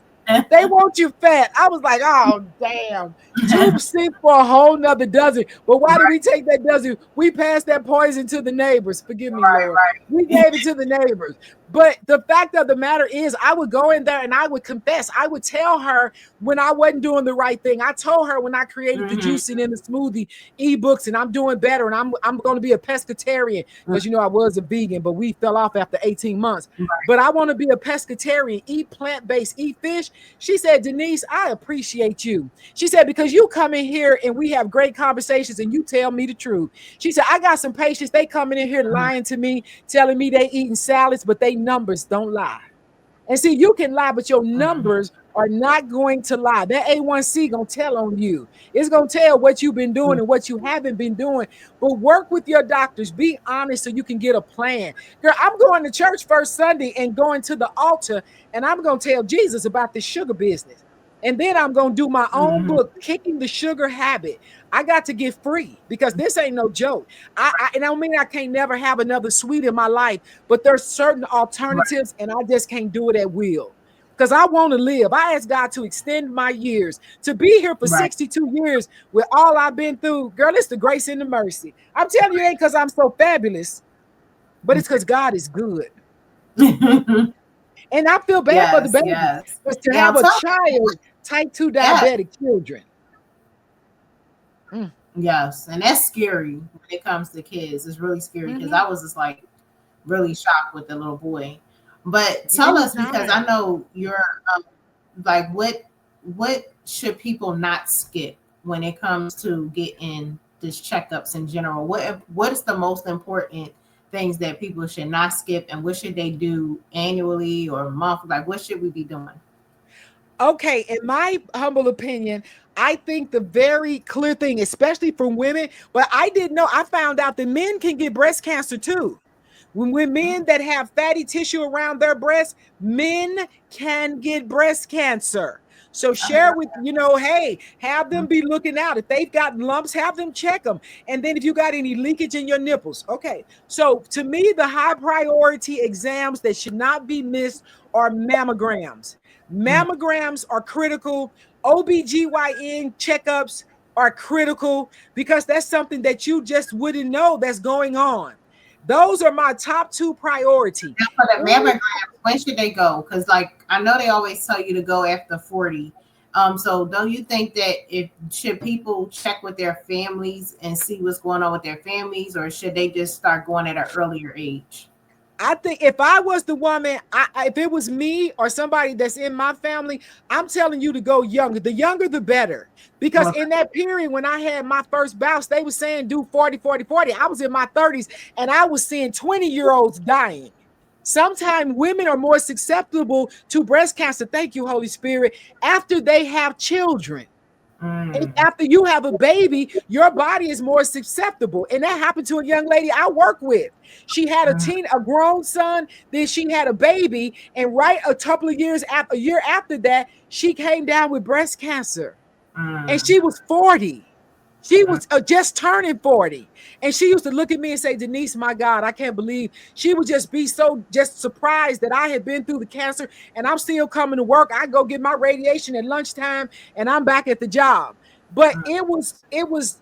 S3: They want you fat. I was like, oh damn. 2 cents for a whole nother dozen. But why did we
S2: Right,
S3: take that dozen? We passed that poison to the neighbors. Forgive me,
S2: right,
S3: Lord. We
S2: right.
S3: gave it to the neighbors. But the fact of the matter is, I would go in there and I would confess. I would tell her when I wasn't doing the right thing. I told her when I created the
S2: Mhm,
S3: juicing and the smoothie ebooks and I'm doing better and I'm going to be a pescatarian because
S2: mhm.
S3: I was a vegan, but we fell off after 18 months.
S2: Right.
S3: But I want to be a pescatarian, eat plant-based, eat fish. She said, Denise, I appreciate you. She said, because you come in here and we have great conversations and you tell me the truth. She said, I got some patients, they coming in here
S2: Mhm,
S3: lying to me, telling me they eating salads, but they numbers don't lie. And see, you can lie, but your
S2: mhm,
S3: numbers are not going to lie. That A1C gonna tell on you. It's gonna tell what you've been doing
S2: mhm,
S3: and what you haven't been doing. But work with your doctors. Be honest so you can get a plan. Girl, I'm going to church first Sunday and going to the altar, and I'm gonna tell Jesus about this sugar business. And then I'm gonna do my own
S2: mhm.
S3: book, Kicking the Sugar Habit. I got to get free because this ain't no joke. And I don't mean I can't never have another sweet in my life, but there's certain
S2: Right.
S3: alternatives, and I just can't do it at will. Because I want to live. I ask God to extend my years, to be here for
S2: Right.
S3: 62 years with all I've been through. Girl, it's the grace and the mercy. I'm telling you, it ain't because I'm so fabulous, but it's because God is good.
S2: Right.
S3: And I feel bad for the
S2: Yes,
S3: babies.
S2: yes.
S3: Because to
S2: Yeah,
S3: have
S2: I'm
S3: a
S2: telling you.
S3: child, type 2
S2: Yes.
S3: diabetic children. Mm.
S2: Yes, and that's scary when it comes to kids. It's really scary because
S3: Mhm.
S2: I was just like really shocked with the little boy. But tell us, because I
S3: Anytime.
S2: know you're like, what should people not skip when it comes to getting this checkups in general? What is the most important things that people should not skip, and what should they do annually or monthly? Like, what should we be doing?
S3: Okay, in my humble opinion, I think the very clear thing, especially for women, but I didn't know, I found out that men can get breast cancer too. When men that have fatty tissue around their breast, men can get breast cancer. So share with, hey, have them be looking out. If they've got lumps, have them check them. And then if you got any leakage in your nipples, okay. So to me, the high priority exams that should not be missed are mammograms. Mammograms are critical. OBGYN checkups are critical because that's something that you just wouldn't know that's going on. Those are my top two priority.
S2: Now for the mammograms, when should they go? Because like I know they always tell you to go after 40. So don't you think that if should people check with their families and see what's going on with their families, or should they just start going at an earlier age?
S3: I think if I was the woman, if it was me or somebody that's in my family, I'm telling you to go younger. The younger, the better. Because
S2: Well,
S3: in that period when I had my first bouts, they were saying do 40, 40, 40. I was in my 30s and I was seeing 20-year-olds dying. Sometimes women are more susceptible to breast cancer. Thank you, Holy Spirit, after they have children.
S2: mm,
S3: After you have a baby, your body is more susceptible. And that happened to a young lady I work with. She had
S2: mm,
S3: a grown son, then she had a baby, and right a couple of years after, a year after that, she came down with breast cancer. And
S2: mm,
S3: she was 40. She was just turning 40. And she used to look at me and say, Denise, my God, I can't believe. She would just be so just surprised that I had been through the cancer and I'm still coming to work. I go get my radiation at lunchtime and I'm back at the job. But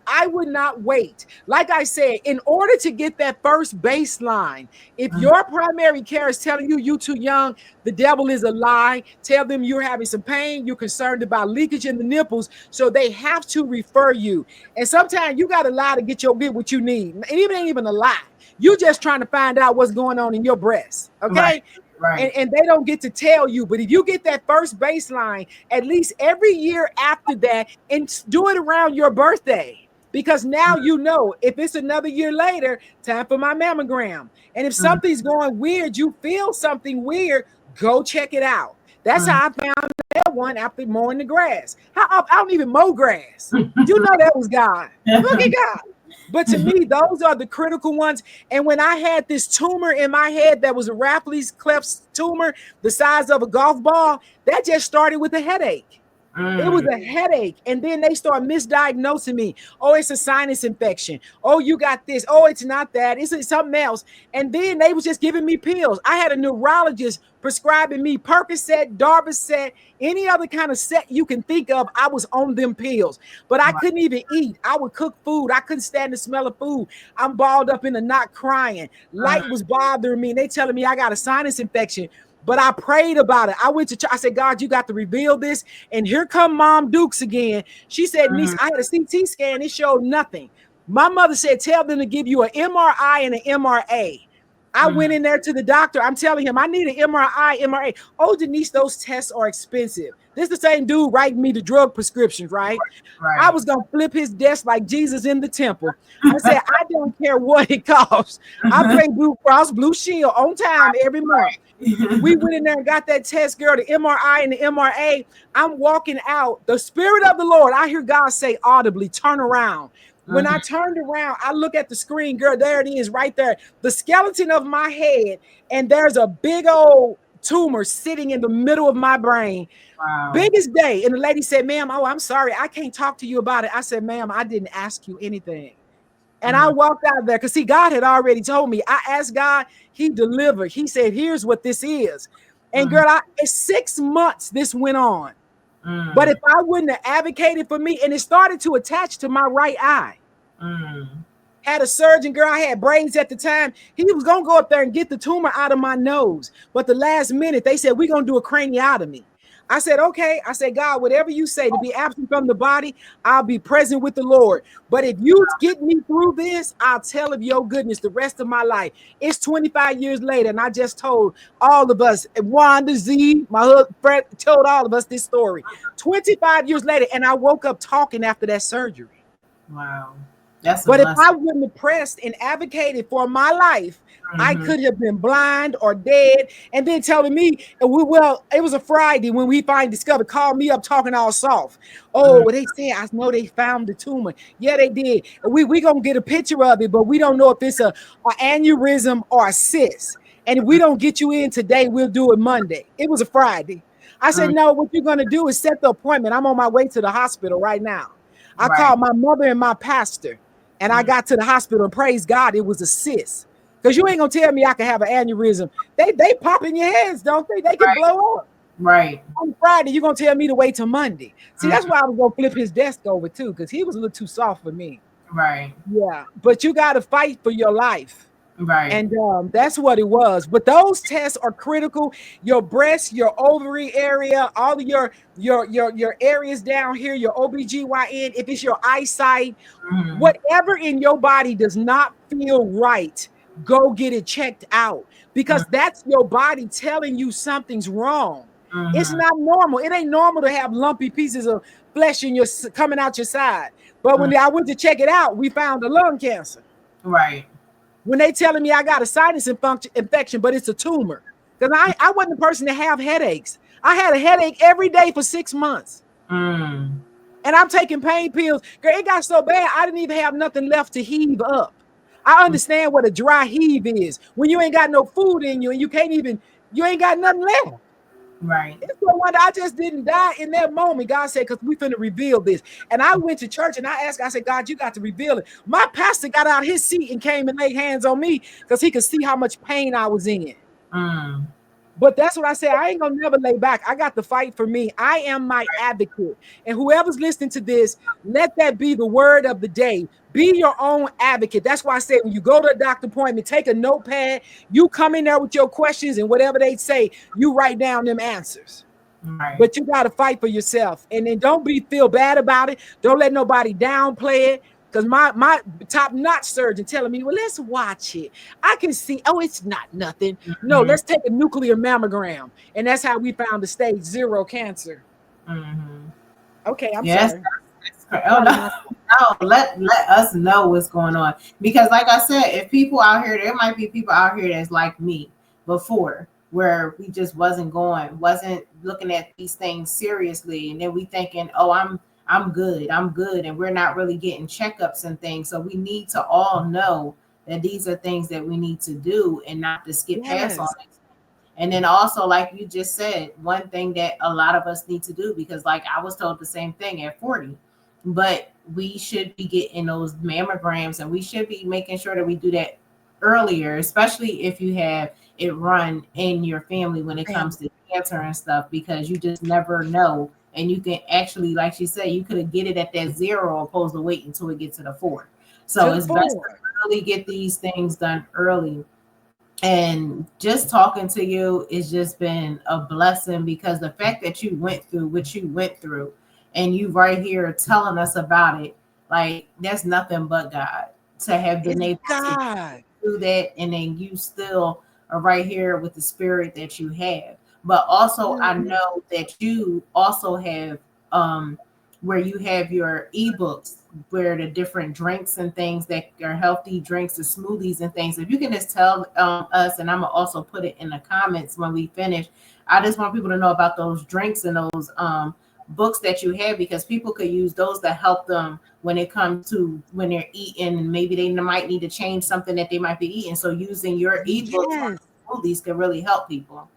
S3: I would not wait. Like I said, in order to get that first baseline, if
S2: mm,
S3: your primary care is telling you you too young, the devil is a lie. Tell them you're having some pain, you're concerned about leakage in the nipples, so they have to refer you. And sometimes you got to lie to get what you need. It ain't even a lie. You just trying to find out what's going on in your breast.
S2: right,
S3: Okay.
S2: right,
S3: And they don't get to tell you. But if you get that first baseline, at least every year after that, and do it around your birthday. Because now you know if it's another year later, time for my mammogram. And if
S2: mm,
S3: something's going weird, you feel something weird, go check it out. That's
S2: mm.
S3: how I found that one after mowing the grass. I don't even mow grass. You know that was God. Look at God. But to me, those are the critical ones. And when I had this tumor in my head that was a Raffles cleft tumor, the size of a golf ball, that just started with a headache. It was
S2: Mm,
S3: a headache. And then they start misdiagnosing me. Oh, it's a sinus infection. Oh, you got this. Oh, it's not that. It's something else. And then they was just giving me pills. I had a neurologist prescribing me Percocet, Darvocet, any other kind of set you can think of. I was on them pills, but I
S2: right,
S3: couldn't even eat. I would cook food. I couldn't stand the smell of food. I'm balled up in the knot crying.
S2: mm,
S3: Light was bothering me. And they telling me I got a sinus infection. But I prayed about it. I went to church. I said, God, you got to reveal this. And here come Mom Dukes again. She said, Niece,
S2: mm,
S3: I had a CT scan. It showed nothing. My mother said, tell them to give you an MRI and an MRA. I went
S2: mm.
S3: in there to the doctor. I'm telling him, I need an MRI, MRA. Oh, Denise, those tests are expensive. This is the same dude writing me the drug prescriptions, right? I
S2: Right.
S3: was going to flip his desk like Jesus in the temple. I said, I don't care what it costs. I pay Blue Cross Blue Shield on time every month. We went in there and got that test, girl, the MRI and the MRA. I'm walking out. The Spirit of the Lord, I hear God say audibly, turn around. When I
S2: Mhm.
S3: turned around, I look at the screen, girl, there it is right there. The skeleton of my head, and there's a big old tumor sitting in the middle of my brain.
S2: Wow.
S3: Biggest day. And the lady said, ma'am, oh, I'm sorry. I can't talk to you about it. I said, ma'am, I didn't ask you anything. And I
S2: Mm,
S3: walked out of there because see, God had already told me. I asked God, He delivered. He said, here's what this is. And
S2: mm,
S3: girl, it's 6 months this went on. But
S2: mm,
S3: if I wouldn't have advocated for me, and it started to attach to my right eye.
S2: mm.
S3: Had a surgeon, girl, I had braids at the time. He was going to go up there and get the tumor out of my nose. But the last minute, they said, we're going to do a craniotomy. I said, okay. I said, God, whatever you say to be absent from the body, I'll be present with the Lord. But if you get me through this, I'll tell of your goodness the rest of my life. It's 25 years later, and I just told all of us, Wanda Z, my husband, Fred, told all of us this story. 25 years later, and I woke up talking after that surgery.
S2: Wow. That's a
S3: But if I
S2: blessing.
S3: wouldn't have pressed and advocated for my life, I
S2: Mm-hmm.
S3: could have been blind or dead. And then telling me, well, it was a Friday when we finally discovered, called me up talking all soft. Oh, well, they said, I know they found the tumor. Yeah, they did. We going to get a picture of it, but we don't know if it's a aneurysm or a cyst. And if we don't get you in today, we'll do it Monday. It was a Friday. I said,
S2: Mm-hmm.
S3: no, what you're going to do is set the appointment. I'm on my way to the hospital right now. I
S2: Right.
S3: called my mother and my pastor. And I got to the hospital and praise God, it was a cyst. Because you ain't gonna tell me I can have an aneurysm. They pop in your heads, don't they? They can
S2: Right.
S3: blow up.
S2: Right.
S3: On Friday, you're gonna tell me to wait till Monday. See, that's
S2: Mm-hmm.
S3: why I was gonna flip his desk over too, because he was a little too soft for me.
S2: Right.
S3: Yeah, but you gotta fight for your life.
S2: Right.
S3: And that's what it was. But those tests are critical. Your breast, your ovary area, all of your areas down here, your OBGYN, if it's your eyesight,
S2: Mm-hmm.
S3: whatever in your body does not feel right, go get it checked out because that's your body telling you something's wrong. It's
S2: Mm-hmm.
S3: not normal. It ain't normal to have lumpy pieces of flesh in your coming out your side. But when I went to check it out, we found a lung cancer.
S2: Right.
S3: When they telling me I got a sinus infection, but it's a tumor. Because I wasn't the person to have headaches. I had a headache every day for 6 months.
S2: Mm.
S3: And I'm taking pain pills. Girl, it got so bad, I didn't even have nothing left to heave up. I understand what a dry heave is. When you ain't got no food in you and you ain't got nothing left.
S2: Right.
S3: It's no wonder I just didn't die in that moment. God said, because we finna reveal this. And I went to church and I asked, I said, God, you got to reveal it. My pastor got out his seat and came and laid hands on me because he could see how much pain I was in.
S2: Mm.
S3: But that's what I say. I ain't gonna never lay back. I got to fight for me. I am my advocate. And whoever's listening to this, let that be the word of the day. Be your own advocate. That's why I say when you go to a doctor appointment, take a notepad. You come in there with your questions and whatever they say, you write down them answers.
S2: Right.
S3: But you got to fight for yourself. And then don't feel bad about it. Don't let nobody downplay it. Because my top-notch surgeon telling me, well, let's watch it. I can see, oh, it's not nothing. No,
S2: Mm-hmm.
S3: let's take a nuclear mammogram. And that's how we found the stage 0 cancer.
S2: Mm-hmm.
S3: Okay, I'm
S2: Yes.
S3: sorry.
S2: Oh no, no, let us know what's going on. Because like I said, if people out here, there might be people out here that's like me before, where we just wasn't looking at these things seriously. And then we thinking, oh, I'm good. And we're not really getting checkups and things. So we need to all know that these are things that we need to do and not to skip past on
S3: Yes.
S2: it. And then also, like you just said, one thing that a lot of us need to do, because like I was told the same thing at 40, but we should be getting those mammograms and we should be making sure that we do that earlier, especially if you have it run in your family when it comes to cancer and stuff, because you just never know. And you can actually, like she said, you could have get it at that 0 opposed to wait until it gets to the 4. So
S3: To the
S2: it's best to
S3: 4.
S2: really get these things done early. And just talking to you has just been a blessing, because the fact that you went through what you went through and you right here telling us about it, like that's nothing but God to have been
S3: It's
S2: able to
S3: God.
S2: do that. And then you still are right here with the spirit that you have. But also I know that you also have where you have your ebooks, where the different drinks and things that are healthy drinks, the smoothies and things. If you can just tell us, and I'm gonna also put it in the comments when we finish. I just want people to know about those drinks and those books that you have, because people could use those to help them when it comes to when they're eating, and maybe they might need to change something that they might be eating. So using your ebooks on
S3: Yes.
S2: smoothies could really help people.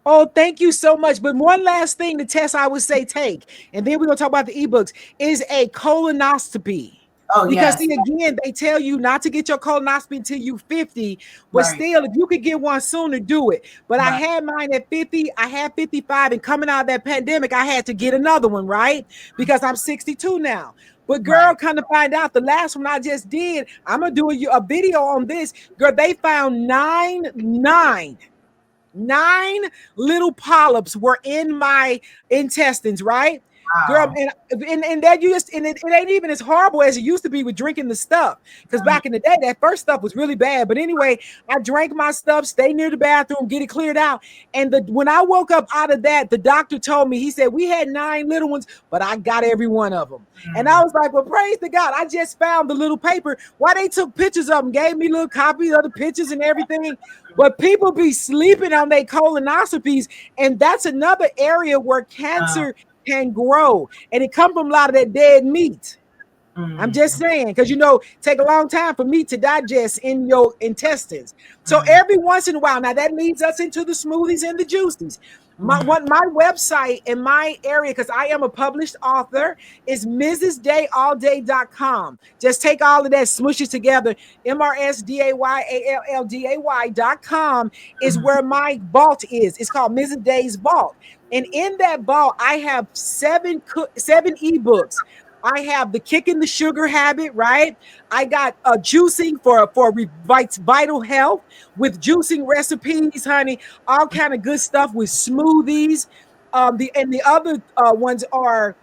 S3: Oh, thank you so much. But one last thing to test, I would say take, and then we're gonna talk about the ebooks, is a colonoscopy.
S2: Oh
S3: Because
S2: yes,
S3: see, again, they tell you not to get your colonoscopy until you 50, but
S2: right,
S3: still, if you could get one sooner, do it. But I
S2: right,
S3: had mine at 50, I had 55, and coming out of that pandemic, I had to get another one, right? Because I'm 62 now. But girl,
S2: right.
S3: kind of find out the last one I just did, I'm gonna do a video on this. Girl, they found nine 9 little polyps were in my intestines, right? Girl,
S2: Wow.
S3: and that you just, and it ain't even as horrible as it used to be with drinking the stuff. Because back in the day, that first stuff was really bad. But anyway, I drank my stuff, stay near the bathroom, get it cleared out. And when I woke up out of that, the doctor told me, he said, we had 9 little ones, but I got every one of them. And I was like, well, praise to God. I just found the little paper. Why they took pictures of them, gave me little copies of the pictures and everything. But people be sleeping on their colonoscopies. And that's another area where cancer can grow, and it comes from a lot of that dead meat. I'm just saying, because take a long time for meat to digest in your intestines. So every once in a while, now that leads us into the smoothies and the juices. My website in my area, because I am a published author, is mrsdayallday.com. Just take all of that, smush it together. mrsdayallday.com is where my vault is. It's called Mrs. Day's Vault. And in that vault, I have 7 ebooks. I have the Kicking the Sugar Habit, right? I got juicing for vital health with juicing recipes, honey. All kind of good stuff with smoothies. The other ones are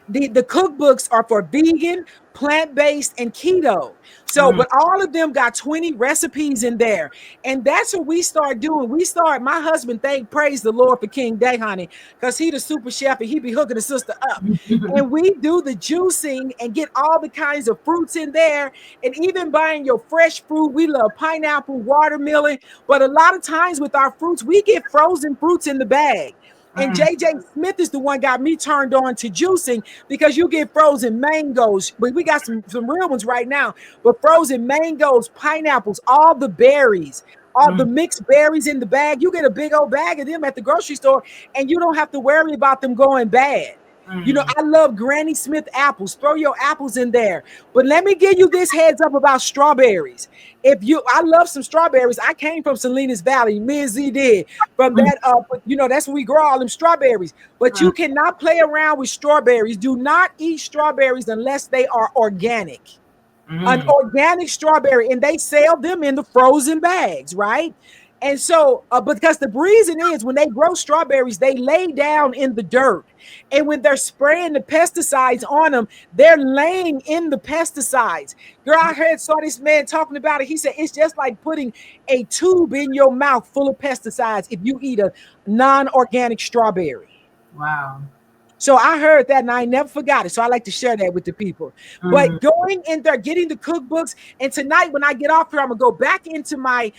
S3: the cookbooks are for vegan, plant-based, and keto. So, but all of them got 20 recipes in there. And that's what we start doing. My husband, praise the Lord for King Day, honey, because he the super chef and he be hooking the sister up. And we do the juicing and get all the kinds of fruits in there. And even buying your fresh fruit. We love pineapple, watermelon. But a lot of times with our fruits, we get frozen fruits in the bag. And JJ Smith is the one got me turned on to juicing, because you get frozen mangoes. But we got some real ones right now. But frozen mangoes, pineapples, all the berries, all the mixed berries in the bag. You get a big old bag of them at the grocery store, and you don't have to worry about them going bad. I love Granny Smith apples. Throw your apples in there. But let me give you this heads up about strawberries. I love some strawberries. I came from Salinas Valley. Me and Z did. From that, that's where we grow all them strawberries. But you cannot play around with strawberries. Do not eat strawberries unless they are organic. An organic strawberry, and they sell them in the frozen bags, right? And so, because the reason is when they grow strawberries, they lay down in the dirt. And when they're spraying the pesticides on them, they're laying in the pesticides. Girl, saw this man talking about it. He said, it's just like putting a tube in your mouth full of pesticides if you eat a non-organic strawberry.
S2: Wow.
S3: So I heard that and I never forgot it. So I like to share that with the people. But going in there, getting the cookbooks, and tonight when I get off here, I'm gonna go back into my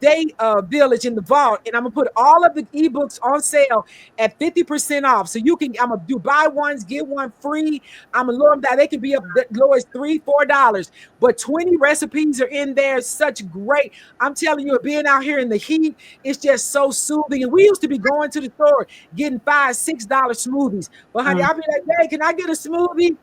S3: day village in the vault, and I'm gonna put all of the ebooks on sale at 50% off. So I'm gonna do buy ones, get one free. I'm gonna lower them down. They can be up low as $3-4, but 20 recipes are in there. Such great. I'm telling you, being out here in the heat, it's just so soothing. And we used to be going to the store getting $5-6 smoothies. But honey, I'll be like, hey, can I get a smoothie?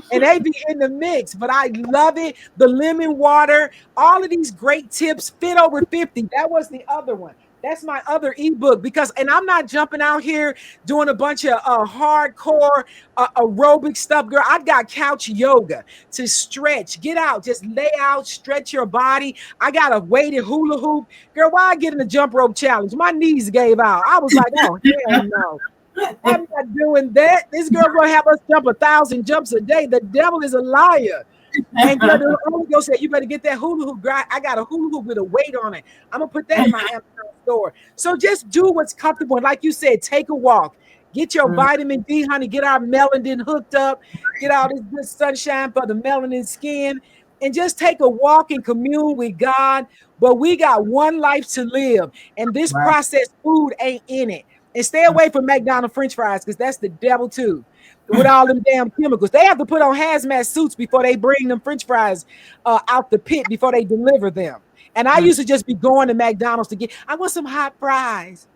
S3: And they be in the mix, but I love it. The lemon water, all of these great tips, fit over 50. That was the other one. That's my other ebook, and I'm not jumping out here doing a bunch of hardcore aerobic stuff, girl. I got couch yoga to stretch, get out, just lay out, stretch your body. I got a weighted hula hoop, girl. Why I get in the jump rope challenge? My knees gave out. I was like, oh hell no. I'm not doing that. This girl gonna have us jump 1,000 jumps a day. The devil is a liar. And the Holy Ghost said, you better get that hula hoop. I got a hula hoop with a weight on it. I'm gonna put that in my Amazon store. So just do what's comfortable. And like you said, take a walk. Get your vitamin D, honey. Get our melanin hooked up. Get all this good sunshine for the melanin skin. And just take a walk and commune with God. But we got one life to live. And this processed food ain't in it. And stay away from McDonald's French fries, because that's the devil too. With all them damn chemicals. They have to put on hazmat suits before they bring them French fries out the pit before they deliver them. And I used to just be going to McDonald's to I want some hot fries.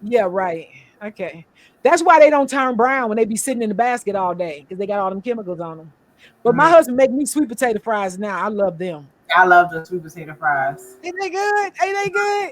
S3: Yeah, right. Okay. That's why they don't turn brown when they be sitting in the basket all day, because they got all them chemicals on them. But my husband make me sweet potato fries now. I love them.
S2: I love the sweet potato fries.
S3: Ain't they good? Ain't they good?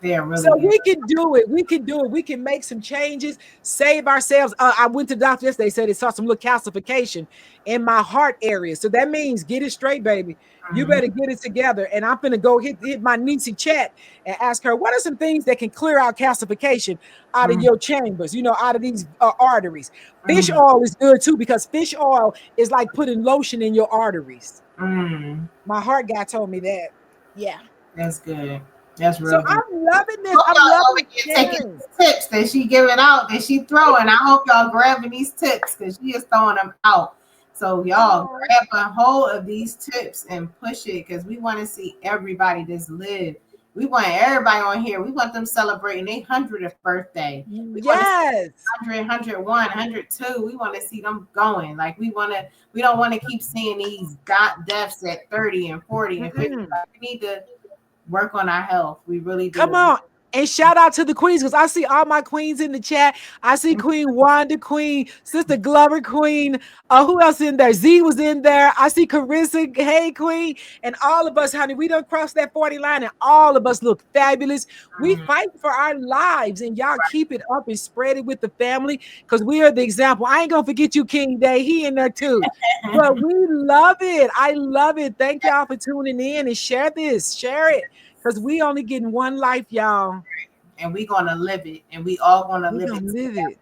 S2: They're really
S3: So
S2: good.
S3: we can do it. We can do it. We can make some changes, save ourselves. I went to the doctor yesterday, said they saw some little calcification in my heart area. So that means get it straight, baby. You
S2: Mhm.
S3: better get it together. And I'm going to go hit my Niecy chat and ask her, what are some things that can clear out calcification out of
S2: Mhm.
S3: your chambers, out of these arteries? Fish
S2: Mhm.
S3: oil is good too, because fish oil is like putting lotion in your arteries.
S2: Mm.
S3: My heart guy told me that. Yeah.
S2: That's good. That's
S3: So
S2: real good.
S3: I'm loving this.
S2: Hope
S3: I'm
S2: y'all over
S3: loving
S2: here taking
S3: sharing.
S2: these tips that she giving out, that she throwing. I hope y'all grabbing these tips because she is throwing them out. So y'all
S3: Oh,
S2: grab a hold of these tips and push it because we want to see everybody just live. We want everybody on here. We want them celebrating their 100th birthday. We want to see
S3: yes.
S2: 100, 102. We want to see them going. Like we don't want to keep seeing these deaths at 30 and 40 and 50.
S3: Mm-mm.
S2: Like, we need to work on our health. We really
S3: Come
S2: do.
S3: on. And shout out to the queens, because I see all my queens in the chat. I see Queen Wanda, Queen, Sister Glover, Queen. Who else in there? Z was in there. I see Carissa. Hey, Queen. And all of us, honey, we done crossed that 40 line, and all of us look fabulous. We
S2: Mhm.
S3: fight for our lives, and y'all keep it up and spread it with the family, because we are the example. I ain't gonna forget you, King Day. He in there too. But we love it. I love it. Thank y'all for tuning in and share this. Share it. Because we only getting one life, y'all.
S2: And we gonna live it, and we all gonna
S3: We
S2: live it
S3: gonna live
S2: together.
S3: it.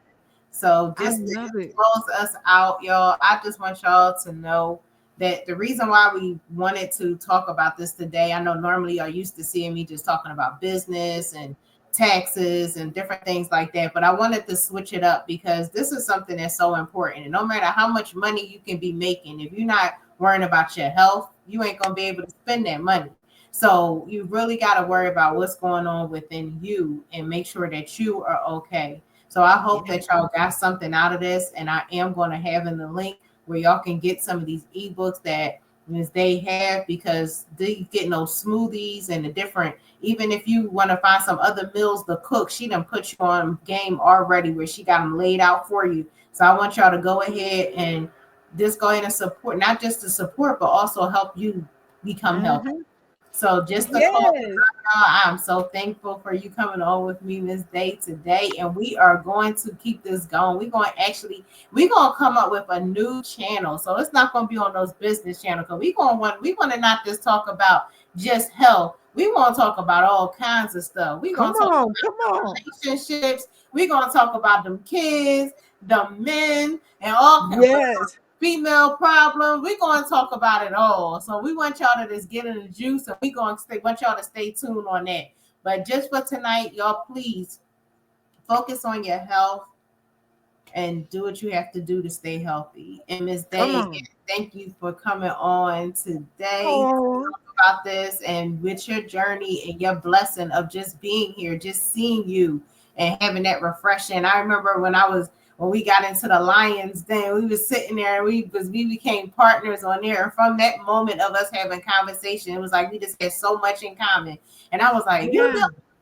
S2: So
S3: I
S2: just to
S3: love it.
S2: close us out, y'all, I just want y'all to know that the reason why we wanted to talk about this today, I know normally you're used to seeing me just talking about business and taxes and different things like that, but I wanted to switch it up because this is something that's so important. And no matter how much money you can be making, if you're not worrying about your health, you ain't gonna be able to spend that money. So you really got to worry about what's going on within you and make sure that you are okay. So I hope
S3: Yeah.
S2: that y'all got something out of this, and I am going to have in the link where y'all can get some of these ebooks that they have, because they getting those smoothies and the different. Even if you want to find some other meals to cook, she done put you on game already where she got them laid out for you. So I want y'all to go ahead and just go ahead and support, not just to support, but also help you become healthy.
S3: Mm-hmm.
S2: So just to close,
S3: Yes.
S2: I'm so thankful for you coming on with me, Miss Day, today, and we are going to keep this going. We're gonna come up with a new channel, so it's not gonna be on those business channels. Because we want to not just talk about just health. We want to talk about all kinds of stuff. We're
S3: Come
S2: gonna talk
S3: on. Come
S2: about
S3: on.
S2: relationships. We're gonna talk about them kids, the men, and all kinds
S3: Yes.
S2: female problem. We're going to talk about it all. So we want y'all to just get in the juice, and we going to want y'all to stay tuned on that. But just for tonight, y'all, please focus on your health and do what you have to do to stay healthy. And Miss
S3: Come
S2: Day,
S3: on.
S2: thank you for coming on today
S3: Oh,
S2: about this and with your journey and your blessing of just being here, just seeing you and having that refreshing. I remember when we got into the Lions Den, we was sitting there and we became partners on there. And from that moment of us having conversation, it was like we just had so much in common. And I was like,
S3: yeah.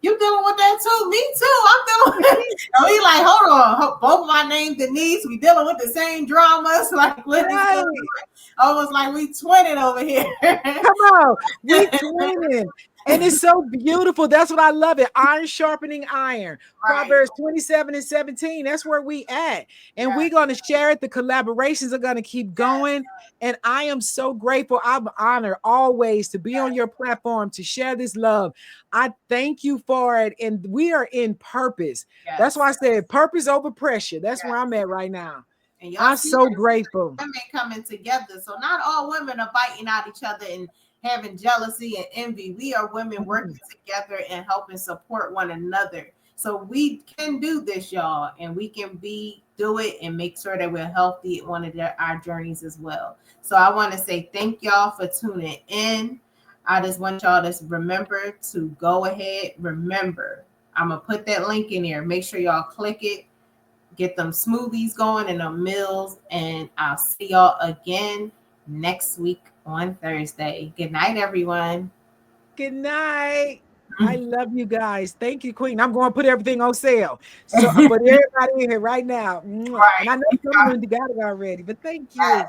S2: you dealing with that too? Me too. I'm dealing with it. And we like, hold on, both of our names Denise. We dealing with the same dramas. Like, what is going
S3: Right.
S2: on? Almost like we twinning over here.
S3: Come on. We twinning. And it's so beautiful. That's what I love it. Iron sharpening iron.
S2: Right.
S3: Proverbs 27 and 17. That's where we at. And
S2: Yes.
S3: we're going to share it. The collaborations are going to keep going. And I am so grateful. I'm honored always to be on your platform to share this love. I thank you for it. And we are in purpose. That's
S2: Yes.
S3: why I said purpose over pressure. That's
S2: Yes.
S3: where I'm at right now.
S2: And y'all
S3: I'm
S2: see
S3: so grateful.
S2: women coming together. So not all women are biting out each other and having jealousy and envy. We are women working together and helping support one another. So we can do this, y'all, and we can do it and make sure that we're healthy on our journeys as well. So I want to say thank y'all for tuning in. I just want y'all to remember to go ahead. Remember, I'm gonna put that link in there. Make sure y'all click it, get them smoothies going and them meals, and I'll see y'all again next week on Thursday. Good night, everyone.
S3: Good night. I love you guys. Thank you, Queen. I'm going to put everything on sale. So for everybody in here right now. Mwah. And I know some of
S2: Right.
S3: you got it already, but thank you.